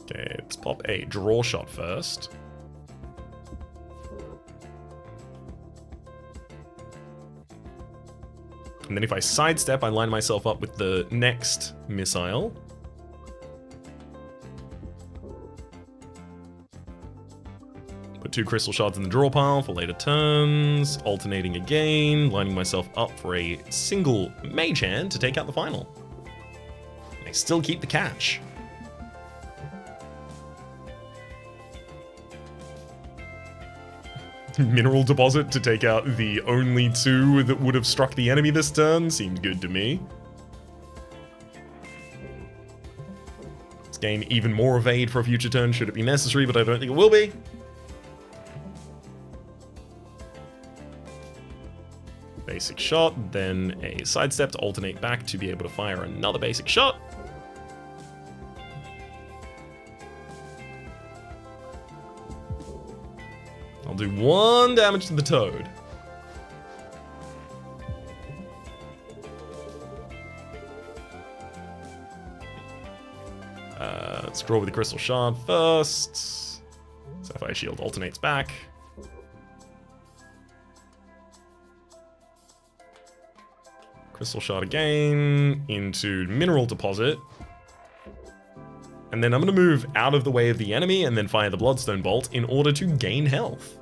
Okay, let's pop a draw shot first. And then if I sidestep, I line myself up with the next missile. Put 2 crystal shards in the draw pile for later turns, alternating again, lining myself up for a single mage hand to take out the final. I still keep the catch. Mineral deposit to take out the only 2 that would have struck the enemy this turn. Seemed good to me. Let's gain even more evade for a future turn should it be necessary, but I don't think it will be. Basic shot, then a sidestep to alternate back to be able to fire another basic shot. I'll do 1 damage to the toad. Let's draw with the crystal shard first. Sapphire shield alternates back. Crystal shard again into mineral deposit. And then I'm going to move out of the way of the enemy and then fire the bloodstone bolt in order to gain health.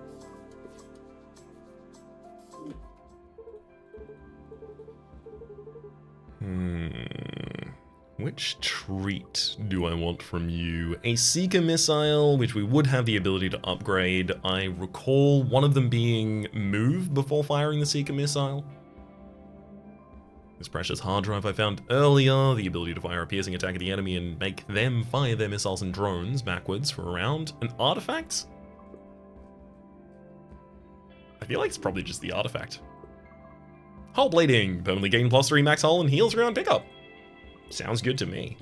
Which treat do I want from you? A Seeker missile, which we would have the ability to upgrade. I recall one of them being move before firing the Seeker missile. This precious hard drive I found earlier, the ability to fire a piercing attack at the enemy and make them fire their missiles and drones backwards for a round. An artifact? I feel like it's probably just the artifact. Hull blading, permanently gain +3 max hull and heals around pickup. Sounds good to me.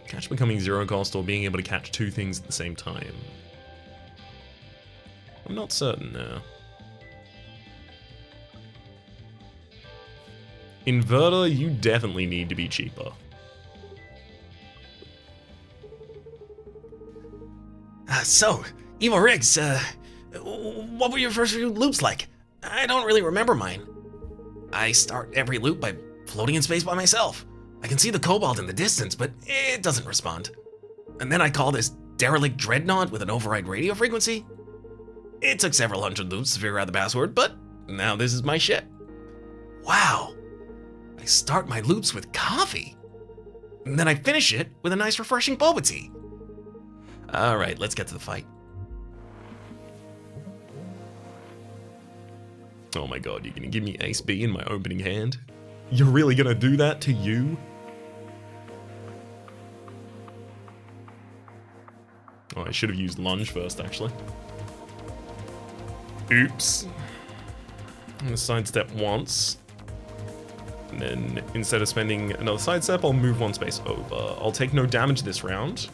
Catch becoming 0 cost or being able to catch 2 things at the same time. I'm not certain now. Inverter, you definitely need to be cheaper. So, Evil Riggs, what were your first few loops like? I don't really remember mine. I start every loop by floating in space by myself. I can see the Cobalt in the distance, but it doesn't respond. And then I call this derelict dreadnought with an override radio frequency. It took several hundred loops to figure out the password, but now this is my ship. Wow, I start my loops with coffee. And then I finish it with a nice refreshing boba tea. All right, let's get to the fight. Oh my god, you're gonna give me Ace B in my opening hand? You're really gonna do that to you? Oh, I should have used lunge first, actually. Oops. I'm gonna sidestep once. And then, instead of spending another sidestep, I'll move 1 space over. I'll take no damage this round.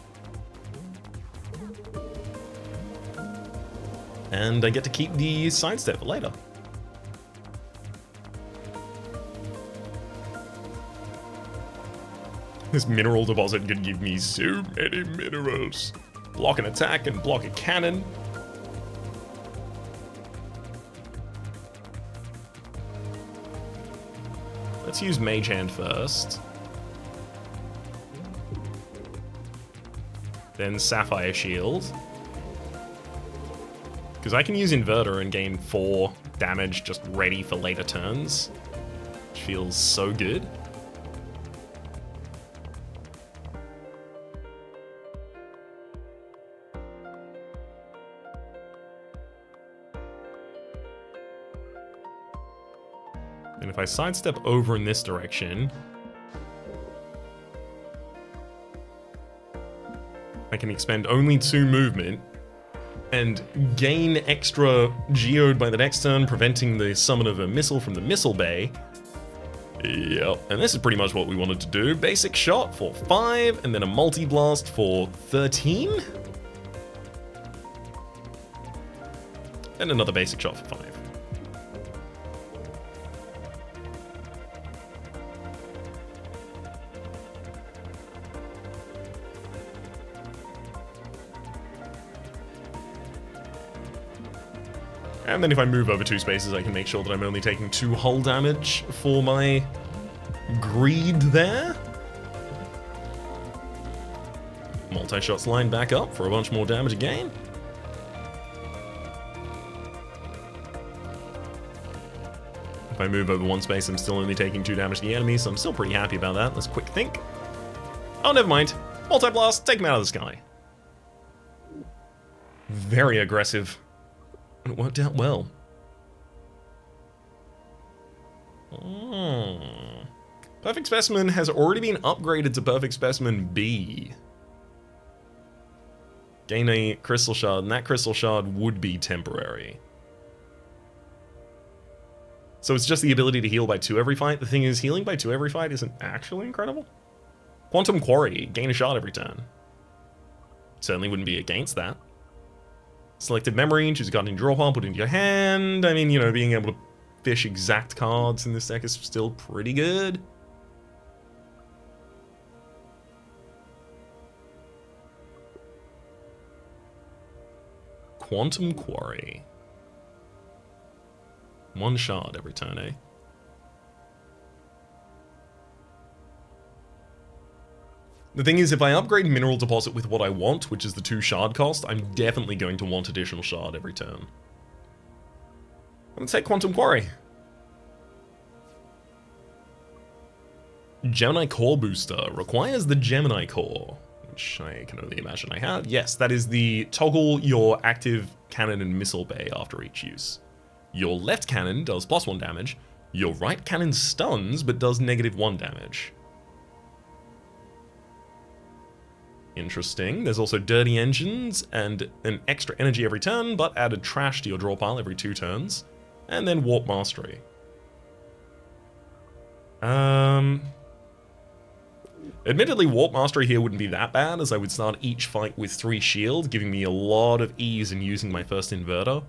And I get to keep the sidestep for later. This mineral deposit could give me so many minerals. Block an attack and block a cannon. Let's use Mage Hand first. Then Sapphire Shield. Because I can use Inverter and gain 4 damage just ready for later turns. Which feels so good. And if I sidestep over in this direction, I can expend only 2 movement and gain extra geode by the next turn, preventing the summon of a missile from the missile bay. Yep, and this is pretty much what we wanted to do. Basic shot for 5, and then a multi-blast for 13. And another basic shot for 5. And then if I move over 2 spaces, I can make sure that I'm only taking 2 hull damage for my greed there. Multi-shots line back up for a bunch more damage again. If I move over one space, I'm still only taking 2 damage to the enemy, so I'm still pretty happy about that. Let's quick think. Oh, never mind. Multi-blast, take him out of the sky. Very aggressive. And it worked out well. Perfect Specimen has already been upgraded to Perfect Specimen B. Gain a Crystal Shard, and that Crystal Shard would be temporary. So it's just the ability to heal by 2 every fight. The thing is, healing by 2 every fight isn't actually incredible. Quantum Quarry, gain a shard every turn. Certainly wouldn't be against that. Selected memory, choose a card in your draw pile, put it into your hand. I mean, you know, being able to fish exact cards in this deck is still pretty good. Quantum Quarry. 1 shard every turn, eh? The thing is, if I upgrade Mineral Deposit with what I want, which is the 2 shard cost, I'm definitely going to want additional shard every turn. Let's take Quantum Quarry. Gemini Core Booster requires the Gemini Core, which I can only imagine I have. Yes, that is the toggle your active cannon and missile bay after each use. Your left cannon does +1 damage, your right cannon stuns but does -1 damage. Interesting. There's also Dirty Engines and an extra energy every turn, but added trash to your draw pile every 2 turns. And then Warp Mastery. Admittedly, Warp Mastery here wouldn't be that bad, as I would start each fight with 3 shield, giving me a lot of ease in using my first inverter.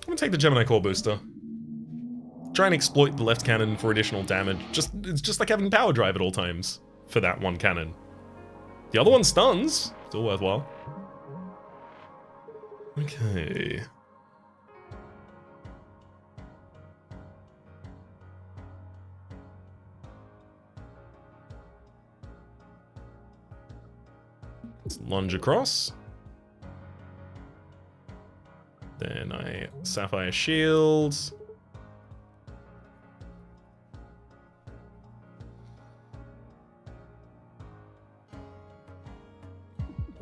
I'm gonna take the Gemini Core Booster. Try and exploit the left cannon for additional damage. It's just like having power drive at all times for that one cannon. The other one stuns. Still worthwhile. Okay. Let's lunge across. Then I Sapphire Shields.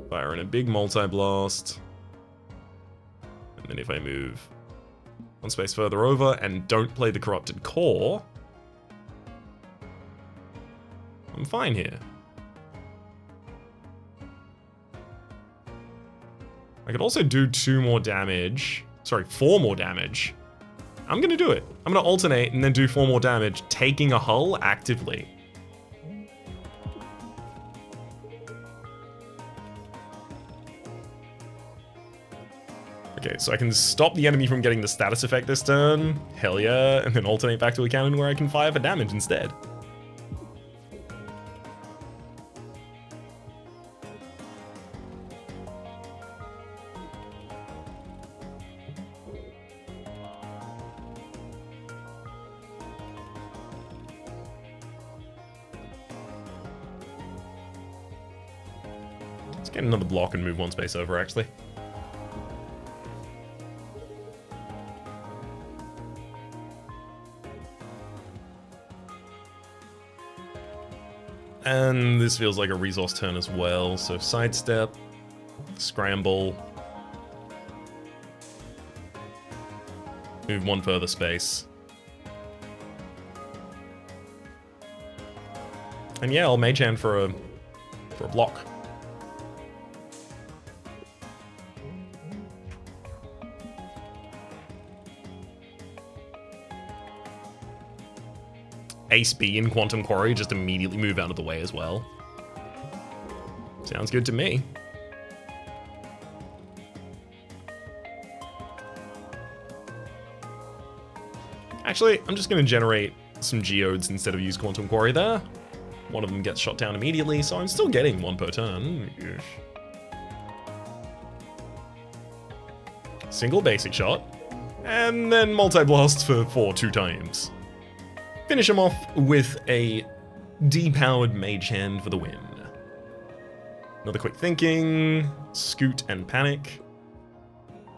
Fire in a big multi-blast. And then if I move 1 space further over and don't play the Corrupted Core, I'm fine here. I could also do 2 more damage. Sorry, 4 more damage. I'm gonna do it. I'm gonna alternate and then do 4 more damage, taking a hull actively. Okay, so I can stop the enemy from getting the status effect this turn. Hell yeah, and then alternate back to a cannon where I can fire for damage instead. Let's get another block and move 1 space over, actually. And this feels like a resource turn as well, so sidestep, scramble, move 1 further space. And yeah, I'll mage hand for a block. Ace B and Quantum Quarry just immediately move out of the way as well. Sounds good to me. Actually, I'm just going to generate some Geodes instead of use Quantum Quarry there. One of them gets shot down immediately, so I'm still getting 1 per turn. Single basic shot. And then multi-blast for 4 2 times. Finish him off with a depowered mage hand for the win. Another quick thinking, scoot and panic.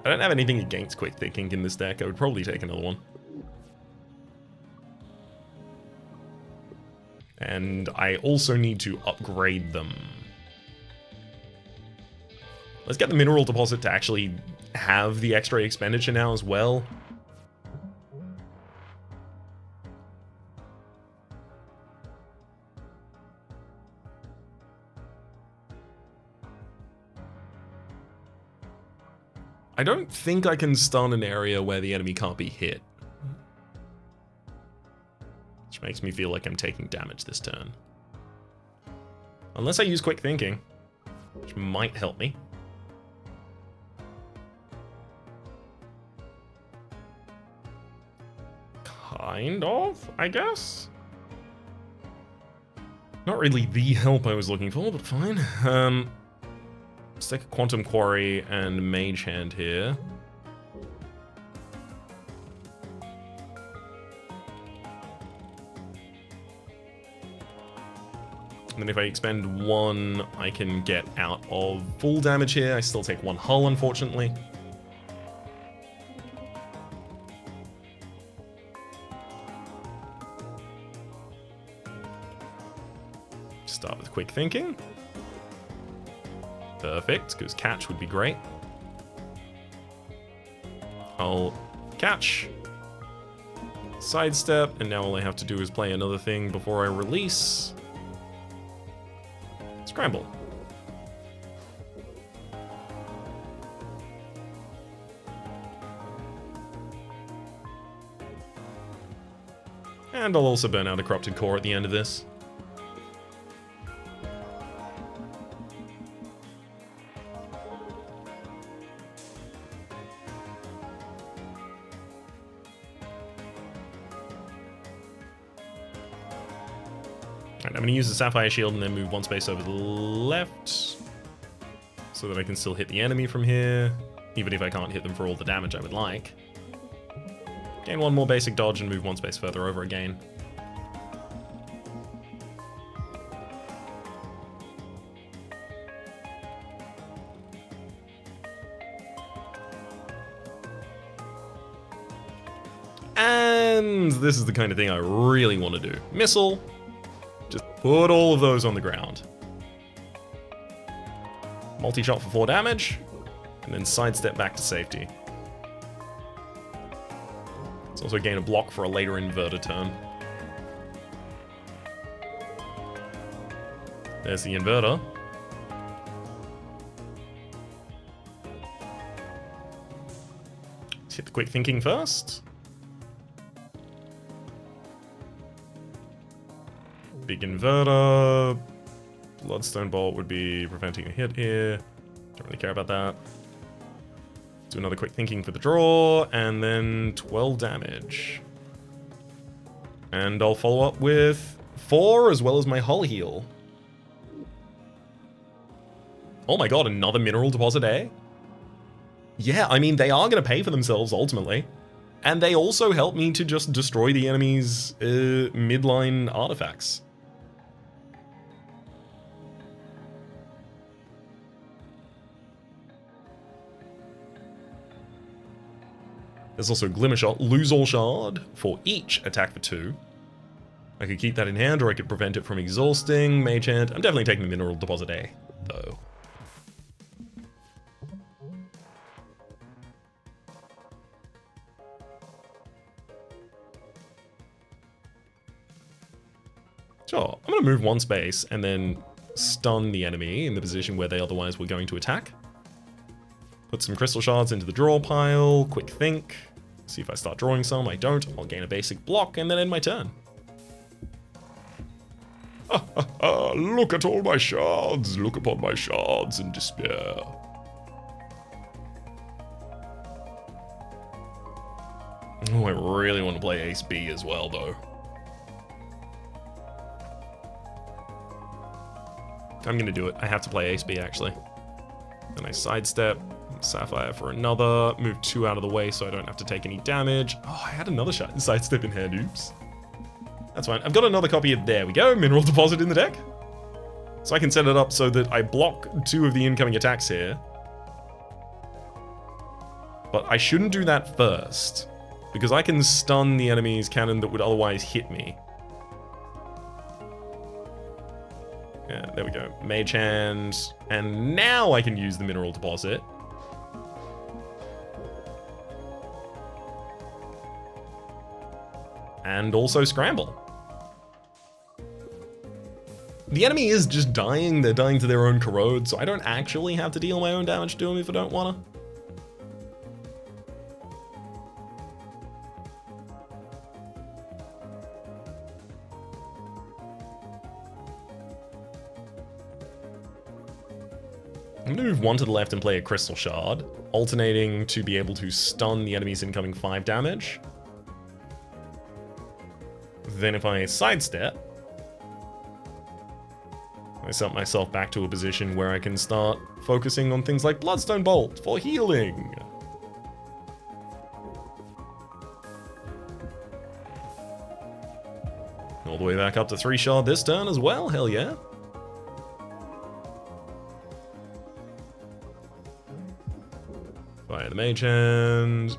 I don't have anything against quick thinking in this deck. I would probably take another one. And I also need to upgrade them. Let's get the mineral deposit to actually have the extra expenditure now as well. I don't think I can stun an area where the enemy can't be hit. Which makes me feel like I'm taking damage this turn. Unless I use quick thinking, which might help me. Kind of, I guess? Not really the help I was looking for, but fine. Let's take a Quantum Quarry and Mage Hand here. And then if I expend 1, I can get out of full damage here. I still take 1 hull, unfortunately. Start with quick thinking. Perfect, because catch would be great. I'll catch, sidestep, and now all I have to do is play another thing before I release. Scramble. And I'll also burn out a Corrupted Core at the end of this. I'm going to use the Sapphire Shield and then move 1 space over the left so that I can still hit the enemy from here, even if I can't hit them for all the damage I would like. Gain 1 more basic dodge and move 1 space further over again. And this is the kind of thing I really want to do. Missile. Just put all of those on the ground. Multi-shot for 4 damage, and then sidestep back to safety. Let's also gain a block for a later inverter turn. There's the inverter. Let's hit the quick thinking first. Big inverter. Bloodstone Bolt would be preventing a hit here. Don't really care about that. Do another quick thinking for the draw, and then 12 damage. And I'll follow up with 4 as well as my hull heal. Oh my god, another mineral deposit, eh? Yeah, I mean, they are going to pay for themselves ultimately. And they also help me to just destroy the enemy's midline artifacts. There's also Glimmer Shot, Lose All Shard for each attack for 2. I could keep that in hand, or I could prevent it from exhausting. Mage Hand. I'm definitely taking the Mineral Deposit A, though. Sure, I'm going to move 1 space and then stun the enemy in the position where they otherwise were going to attack. Put some crystal shards into the draw pile, quick think. See if I start drawing some. I don't. I'll gain a basic block and then end my turn. Look at all my shards. Look upon my shards in despair. Oh, I really want to play Ace B as well, though. I'm going to do it. I have to play Ace B, actually. Then I sidestep, Sapphire for another. Move 2 out of the way so I don't have to take any damage. Oh, I had another sidestep in hand. Oops. That's fine. I've got another copy of, there we go, Mineral Deposit in the deck. So I can set it up so that I block 2 of the incoming attacks here. But I shouldn't do that first, because I can stun the enemy's cannon that would otherwise hit me. Yeah, there we go. Mage Hand. And now I can use the Mineral Deposit. And also Scramble. The enemy is just dying. They're dying to their own corrode, so I don't actually have to deal my own damage to them if I don't want to. I'm going to move 1 to the left and play a Crystal Shard, alternating to be able to stun the enemy's incoming 5 damage. Then if I sidestep, I set myself back to a position where I can start focusing on things like Bloodstone Bolt for healing. All the way back up to 3 shard this turn as well, hell yeah. Fire the Mage Hand.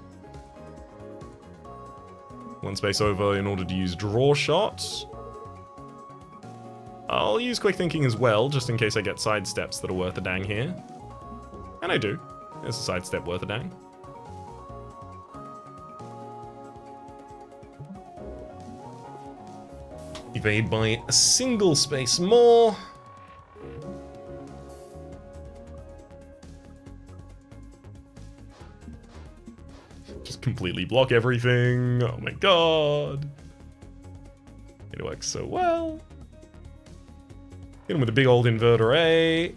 1 space over in order to use Draw Shot. I'll use Quick Thinking as well, just in case I get sidesteps that are worth a dang here. And I do. There's a sidestep worth a dang. Evade by a single space more. Just completely block everything. Oh my god. It works so well. Hit him with a big old inverter A.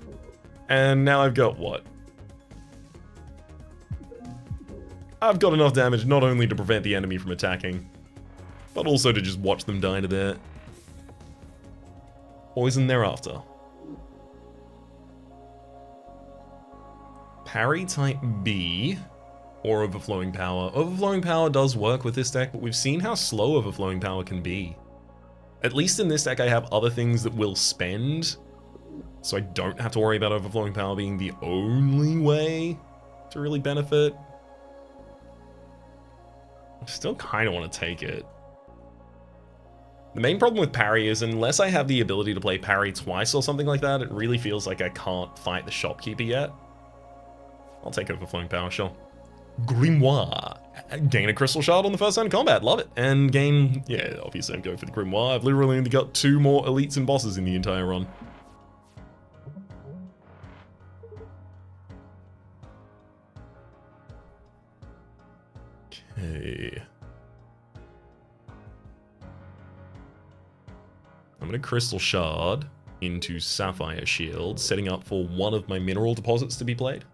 And now I've got what? I've got enough damage not only to prevent the enemy from attacking, but also to just watch them die to death. Poison thereafter. Parry type B. Or Overflowing Power. Overflowing Power does work with this deck, but we've seen how slow Overflowing Power can be. At least in this deck I have other things that will spend, so I don't have to worry about Overflowing Power being the only way to really benefit. I still kind of want to take it. The main problem with parry is unless I have the ability to play parry twice or something like that, it really feels like I can't fight the shopkeeper yet. I'll take Overflowing Power, sure. Grimoire. Gain a Crystal Shard on the first turn of combat. Love it. And gain... yeah, obviously I'm going for the Grimoire. I've literally only got 2 more elites and bosses in the entire run. Okay. I'm going to Crystal Shard into Sapphire Shield, setting up for one of my Mineral Deposits to be played.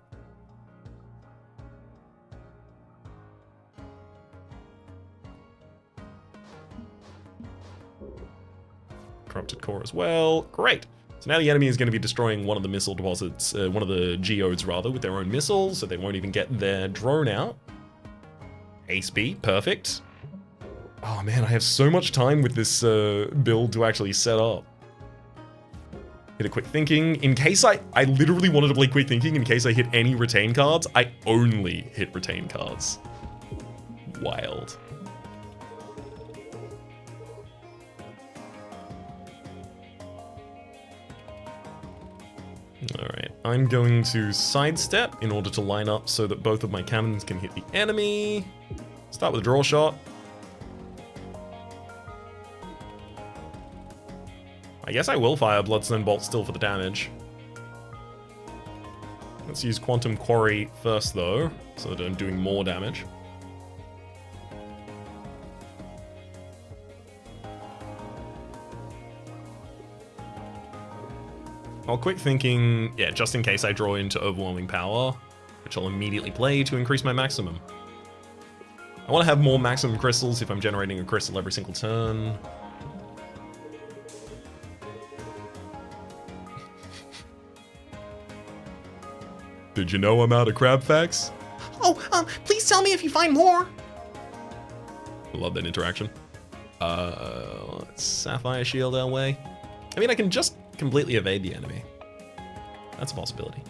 Corrupted Core as well. Great. So now the enemy is going to be destroying one of the missile deposits, one of the geodes rather, with their own missiles, so they won't even get their drone out. Ace B, perfect. Oh man, I have so much time with this build to actually set up. Hit a Quick Thinking. In case I literally wanted to play Quick Thinking in case I hit any retain cards, I only hit retain cards. Wild. Alright, I'm going to sidestep in order to line up so that both of my cannons can hit the enemy. Start with a Draw Shot. I guess I will fire Bloodstone Bolt still for the damage. Let's use Quantum Quarry first though, so that I'm doing more damage. I'll Quick Thinking, yeah, just in case I draw into Overwhelming Power, which I'll immediately play to increase my maximum. I want to have more maximum crystals if I'm generating a crystal every single turn. Did you know I'm out of crab facts? Oh, please tell me if you find more. Love that interaction. Sapphire shield our way. I mean, I can just completely evade the enemy. That's a possibility.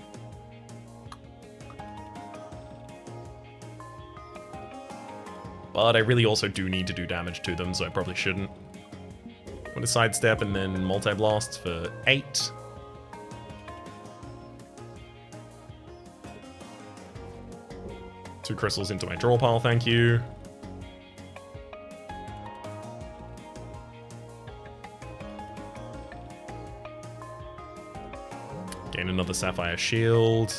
But I really also do need to do damage to them, so I probably shouldn't. I'm gonna sidestep and then multi-blast for 8. Two crystals into my draw pile, thank you. Gain another sapphire shield.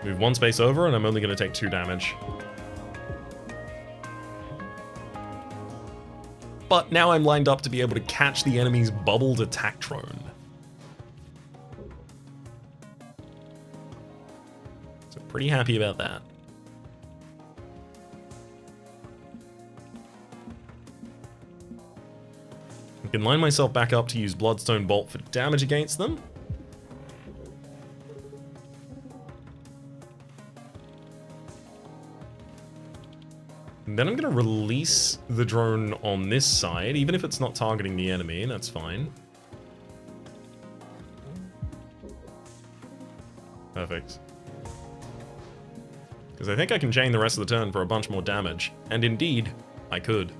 Move 1 space over, and I'm only going to take 2 damage. But now I'm lined up to be able to catch the enemy's bubbled attack drone. So pretty happy about that. I can line myself back up to use Bloodstone Bolt for damage against them. And then I'm going to release the drone on this side, even if it's not targeting the enemy, that's fine. Perfect. Because I think I can chain the rest of the turn for a bunch more damage. And indeed, I could.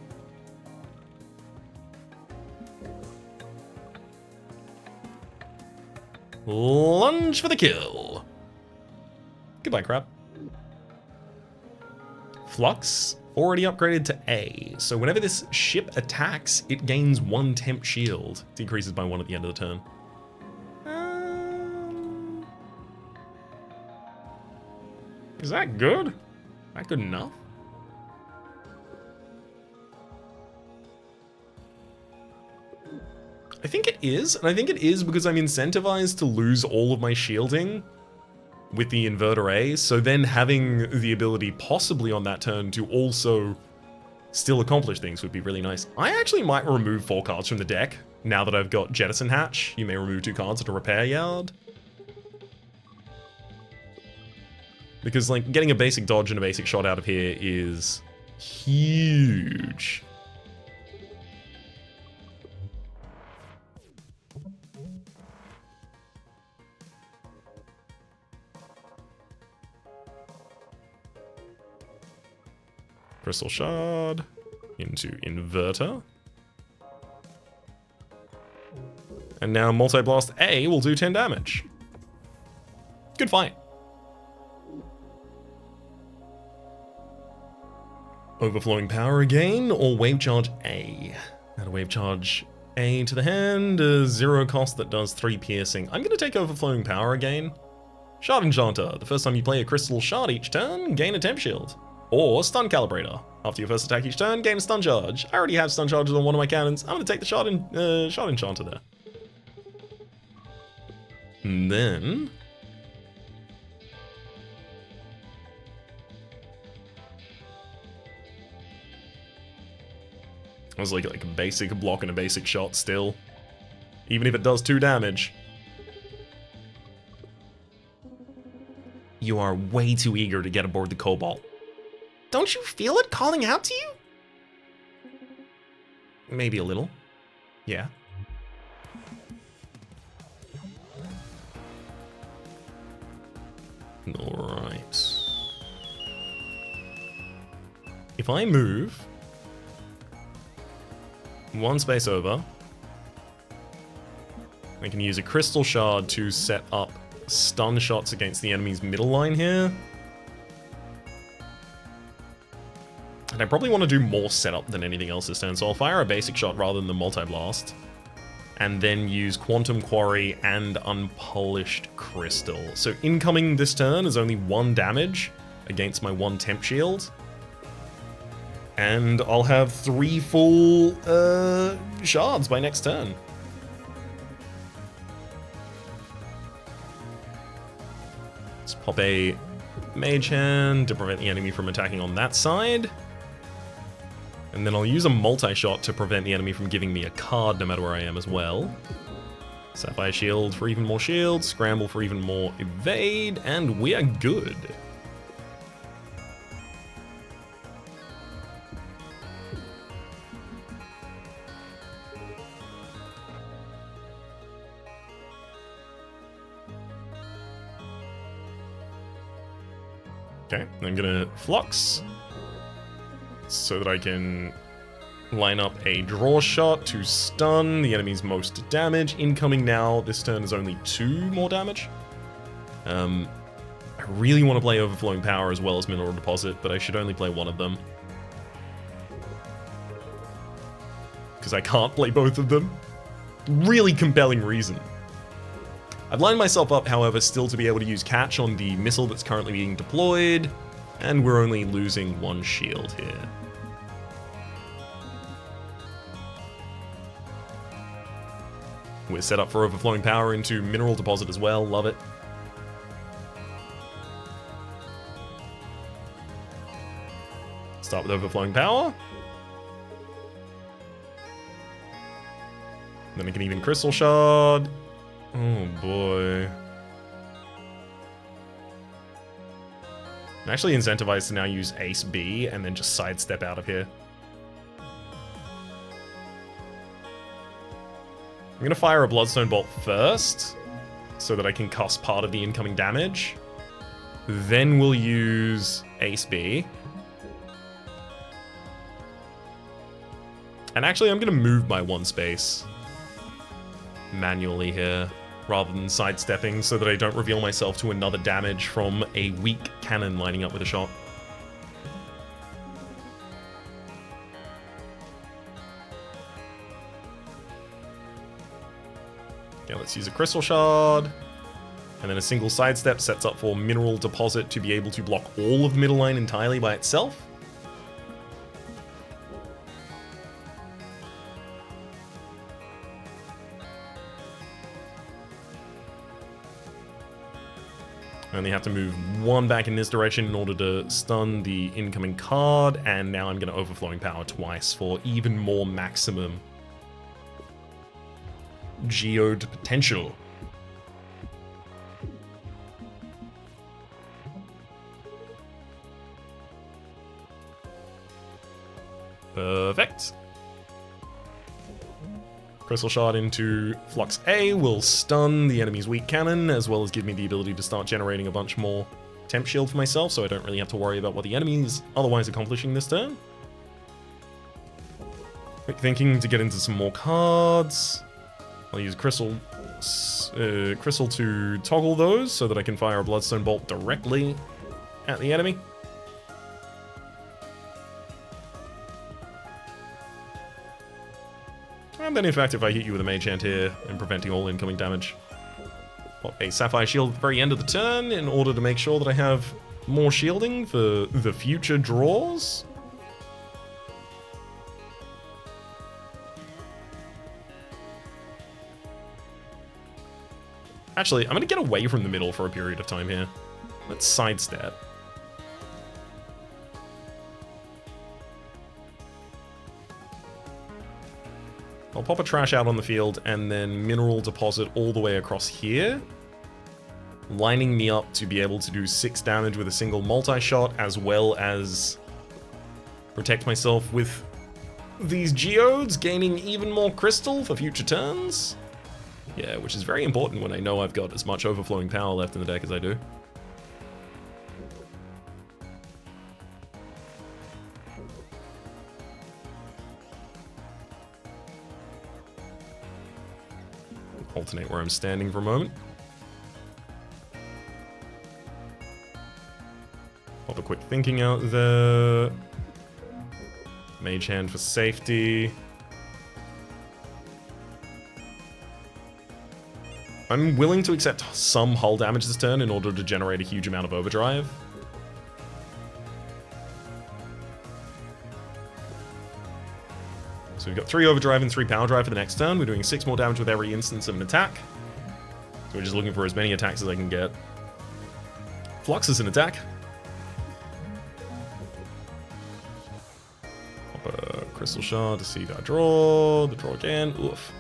Lunge for the kill. Goodbye, crap. Flux, already upgraded to A. So whenever this ship attacks, it gains 1 temp shield. Decreases by 1 at the end of the turn. Is that good? Is that good enough? I think it is, and I think it is because I'm incentivized to lose all of my shielding with the Inverter A, so then having the ability possibly on that turn to also still accomplish things would be really nice. I actually might remove 4 cards from the deck now that I've got Jettison Hatch. You may remove 2 cards at a repair yard. Because, like, getting a basic dodge and a basic shot out of here is huge. Crystal Shard into Inverter. And now Multi-Blast A will do 10 damage. Good fight. Overflowing Power again, or Wave Charge A? Add a Wave Charge A to the hand, a 0 cost that does 3 piercing. I'm going to take Overflowing Power again. Shard Enchanter. The first time you play a Crystal Shard each turn, gain a Temp Shield. Or Stun Calibrator. After your first attack each turn, gain a Stun Charge. I already have Stun Charges on one of my cannons. I'm going to take the Shard Enchanter there. And then... I was like a basic block and a basic shot still. Even if it does 2 damage. You are way too eager to get aboard the Cobalt. Don't you feel it calling out to you? Maybe a little. Yeah. Alright. If I move 1 space over, I can use a Crystal Shard to set up stun shots against the enemy's middle line here. And I probably want to do more setup than anything else this turn, so I'll fire a basic shot rather than the multi-blast. And then use Quantum Quarry and Unpolished Crystal. So incoming this turn is only 1 damage against my 1 temp shield. And I'll have 3 full shards by next turn. Let's pop a Mage Hand to prevent the enemy from attacking on that side. And then I'll use a multi-shot to prevent the enemy from giving me a card no matter where I am as well. Sapphire Shield for even more shield, Scramble for even more evade, and we are good. Okay, I'm gonna Flux so that I can line up a draw shot to stun the enemy's most damage. Incoming now, this turn is only 2 more damage. I really want to play Overflowing Power as well as Mineral Deposit, but I should only play one of them. Because I can't play both of them. Really compelling reason. I've lined myself up, however, still to be able to use Catch on the missile that's currently being deployed, and we're only losing 1 shield here. We're set up for Overflowing Power into Mineral Deposit as well, love it. Start with Overflowing Power. Then I can even Crystal Shard. Oh boy. I'm actually incentivized to now use Ace B and then just sidestep out of here. I'm gonna fire a Bloodstone Bolt first, so that I can cast part of the incoming damage. Then we'll use Ace B. And actually, I'm gonna move my 1 space manually here, rather than sidestepping, so that I don't reveal myself to another damage from a weak cannon lining up with a shot. Okay, let's use a Crystal Shard. And then a single sidestep sets up for Mineral Deposit to be able to block all of the middle line entirely by itself. I only have to move 1 back in this direction in order to stun the incoming card, and now I'm going to Overflowing Power twice for even more maximum geode potential. Perfect. Crystal Shard into Flux A will stun the enemy's weak cannon, as well as give me the ability to start generating a bunch more temp shield for myself, so I don't really have to worry about what the enemy is otherwise accomplishing this turn. Quick thinking to get into some more cards. I'll use Crystal to toggle those so that I can fire a Bloodstone Bolt directly at the enemy. And then, in fact, if I hit you with a Mage Hand here, I'm preventing all incoming damage. Pop a Sapphire Shield at the very end of the turn in order to make sure that I have more shielding for the future draws. Actually, I'm going to get away from the middle for a period of time here. Let's sidestep. I'll pop a Trash out on the field and then Mineral Deposit all the way across here, lining me up to be able to do 6 damage with a single multi-shot, as well as protect myself with these Geodes, gaining even more crystal for future turns. Yeah, which is very important when I know I've got as much Overflowing Power left in the deck as I do. Alternate where I'm standing for a moment. Pop a quick thinking out there. Mage Hand for safety. I'm willing to accept some hull damage this turn in order to generate a huge amount of overdrive. So we've got 3 overdrive and 3 power drive for the next turn. We're doing 6 more damage with every instance of an attack. So we're just looking for as many attacks as I can get. Flux is an attack. Pop a Crystal Shard to see that draw. The draw again. Oof.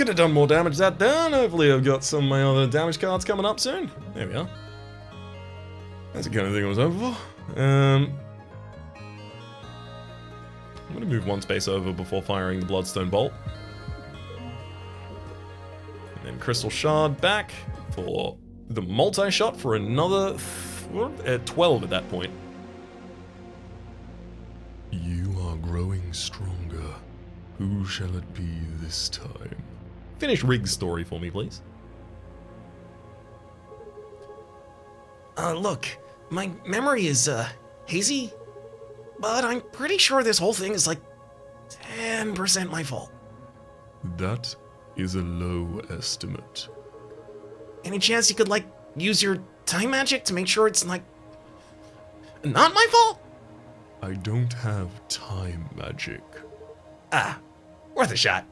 could have done more damage that turn. Hopefully I've got some of my other damage cards coming up soon. There we are. That's the kind of thing I was over for. I'm going to move one space over before firing the Bloodstone Bolt. And then Crystal Shard back for the multi-shot for another 12 at that point. You are growing stronger. Who shall it be this time? Finish Rig's story for me, please. Look, my memory is, hazy, but I'm pretty sure this whole thing is like 10% my fault. That is a low estimate. Any chance you could, like, use your time magic to make sure it's, like, not my fault? I don't have time magic. Ah, worth a shot.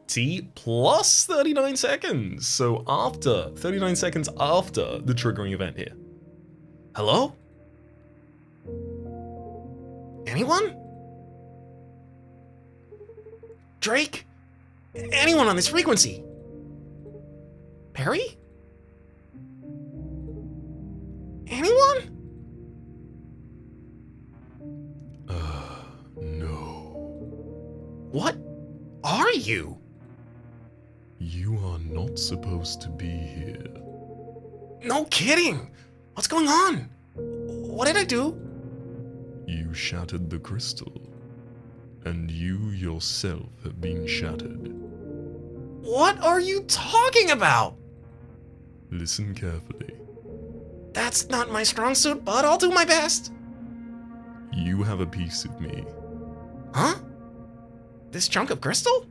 T plus 39 seconds. So after 39 seconds after the triggering event here. Hello? Anyone? Drake? Anyone on this frequency? Perry? Anyone? No. What are you? You are not supposed to be here. No kidding. What's going on? What did I do? You shattered the crystal, and you yourself have been shattered. What are you talking about? Listen carefully. That's not my strong suit, but I'll do my best. You have a piece of me. Huh? This chunk of crystal?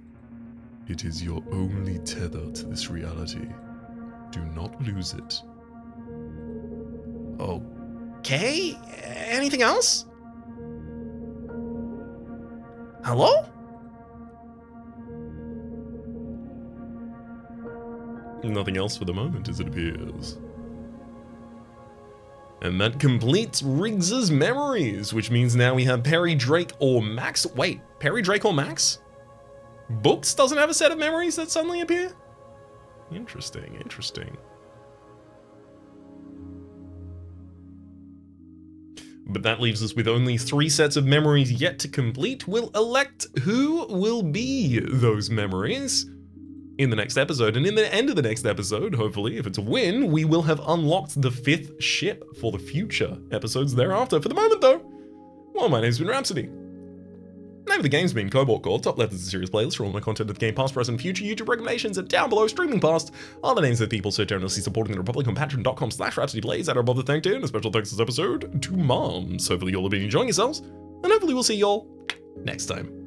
It is your only tether to this reality. Do not lose it. Okay. Anything else? Hello? Nothing else for the moment, as it appears. And that completes Riggs's memories, which means now we have Perry, Drake, or Max. Wait, Perry, Drake, or Max? Books doesn't have a set of memories that suddenly appear? Interesting, interesting. But that leaves us with only 3 sets of memories yet to complete. We'll elect who will be those memories in the next episode. And in the end of the next episode, hopefully, if it's a win, we will have unlocked the 5th ship for the future episodes thereafter. For the moment, though, well, my name's been Rhapsody. Name of the game's been Cobalt Core. Top left is a series playlist for all my content of the game, past, present, future, YouTube recommendations, and down below, streaming past, are the names of the people so generously supporting the Republic on patreon.com/RhapsodyPlays that are above the thank you, and a special thanks this episode to Moms. Hopefully you'll have been enjoying yourselves, and hopefully we'll see y'all next time.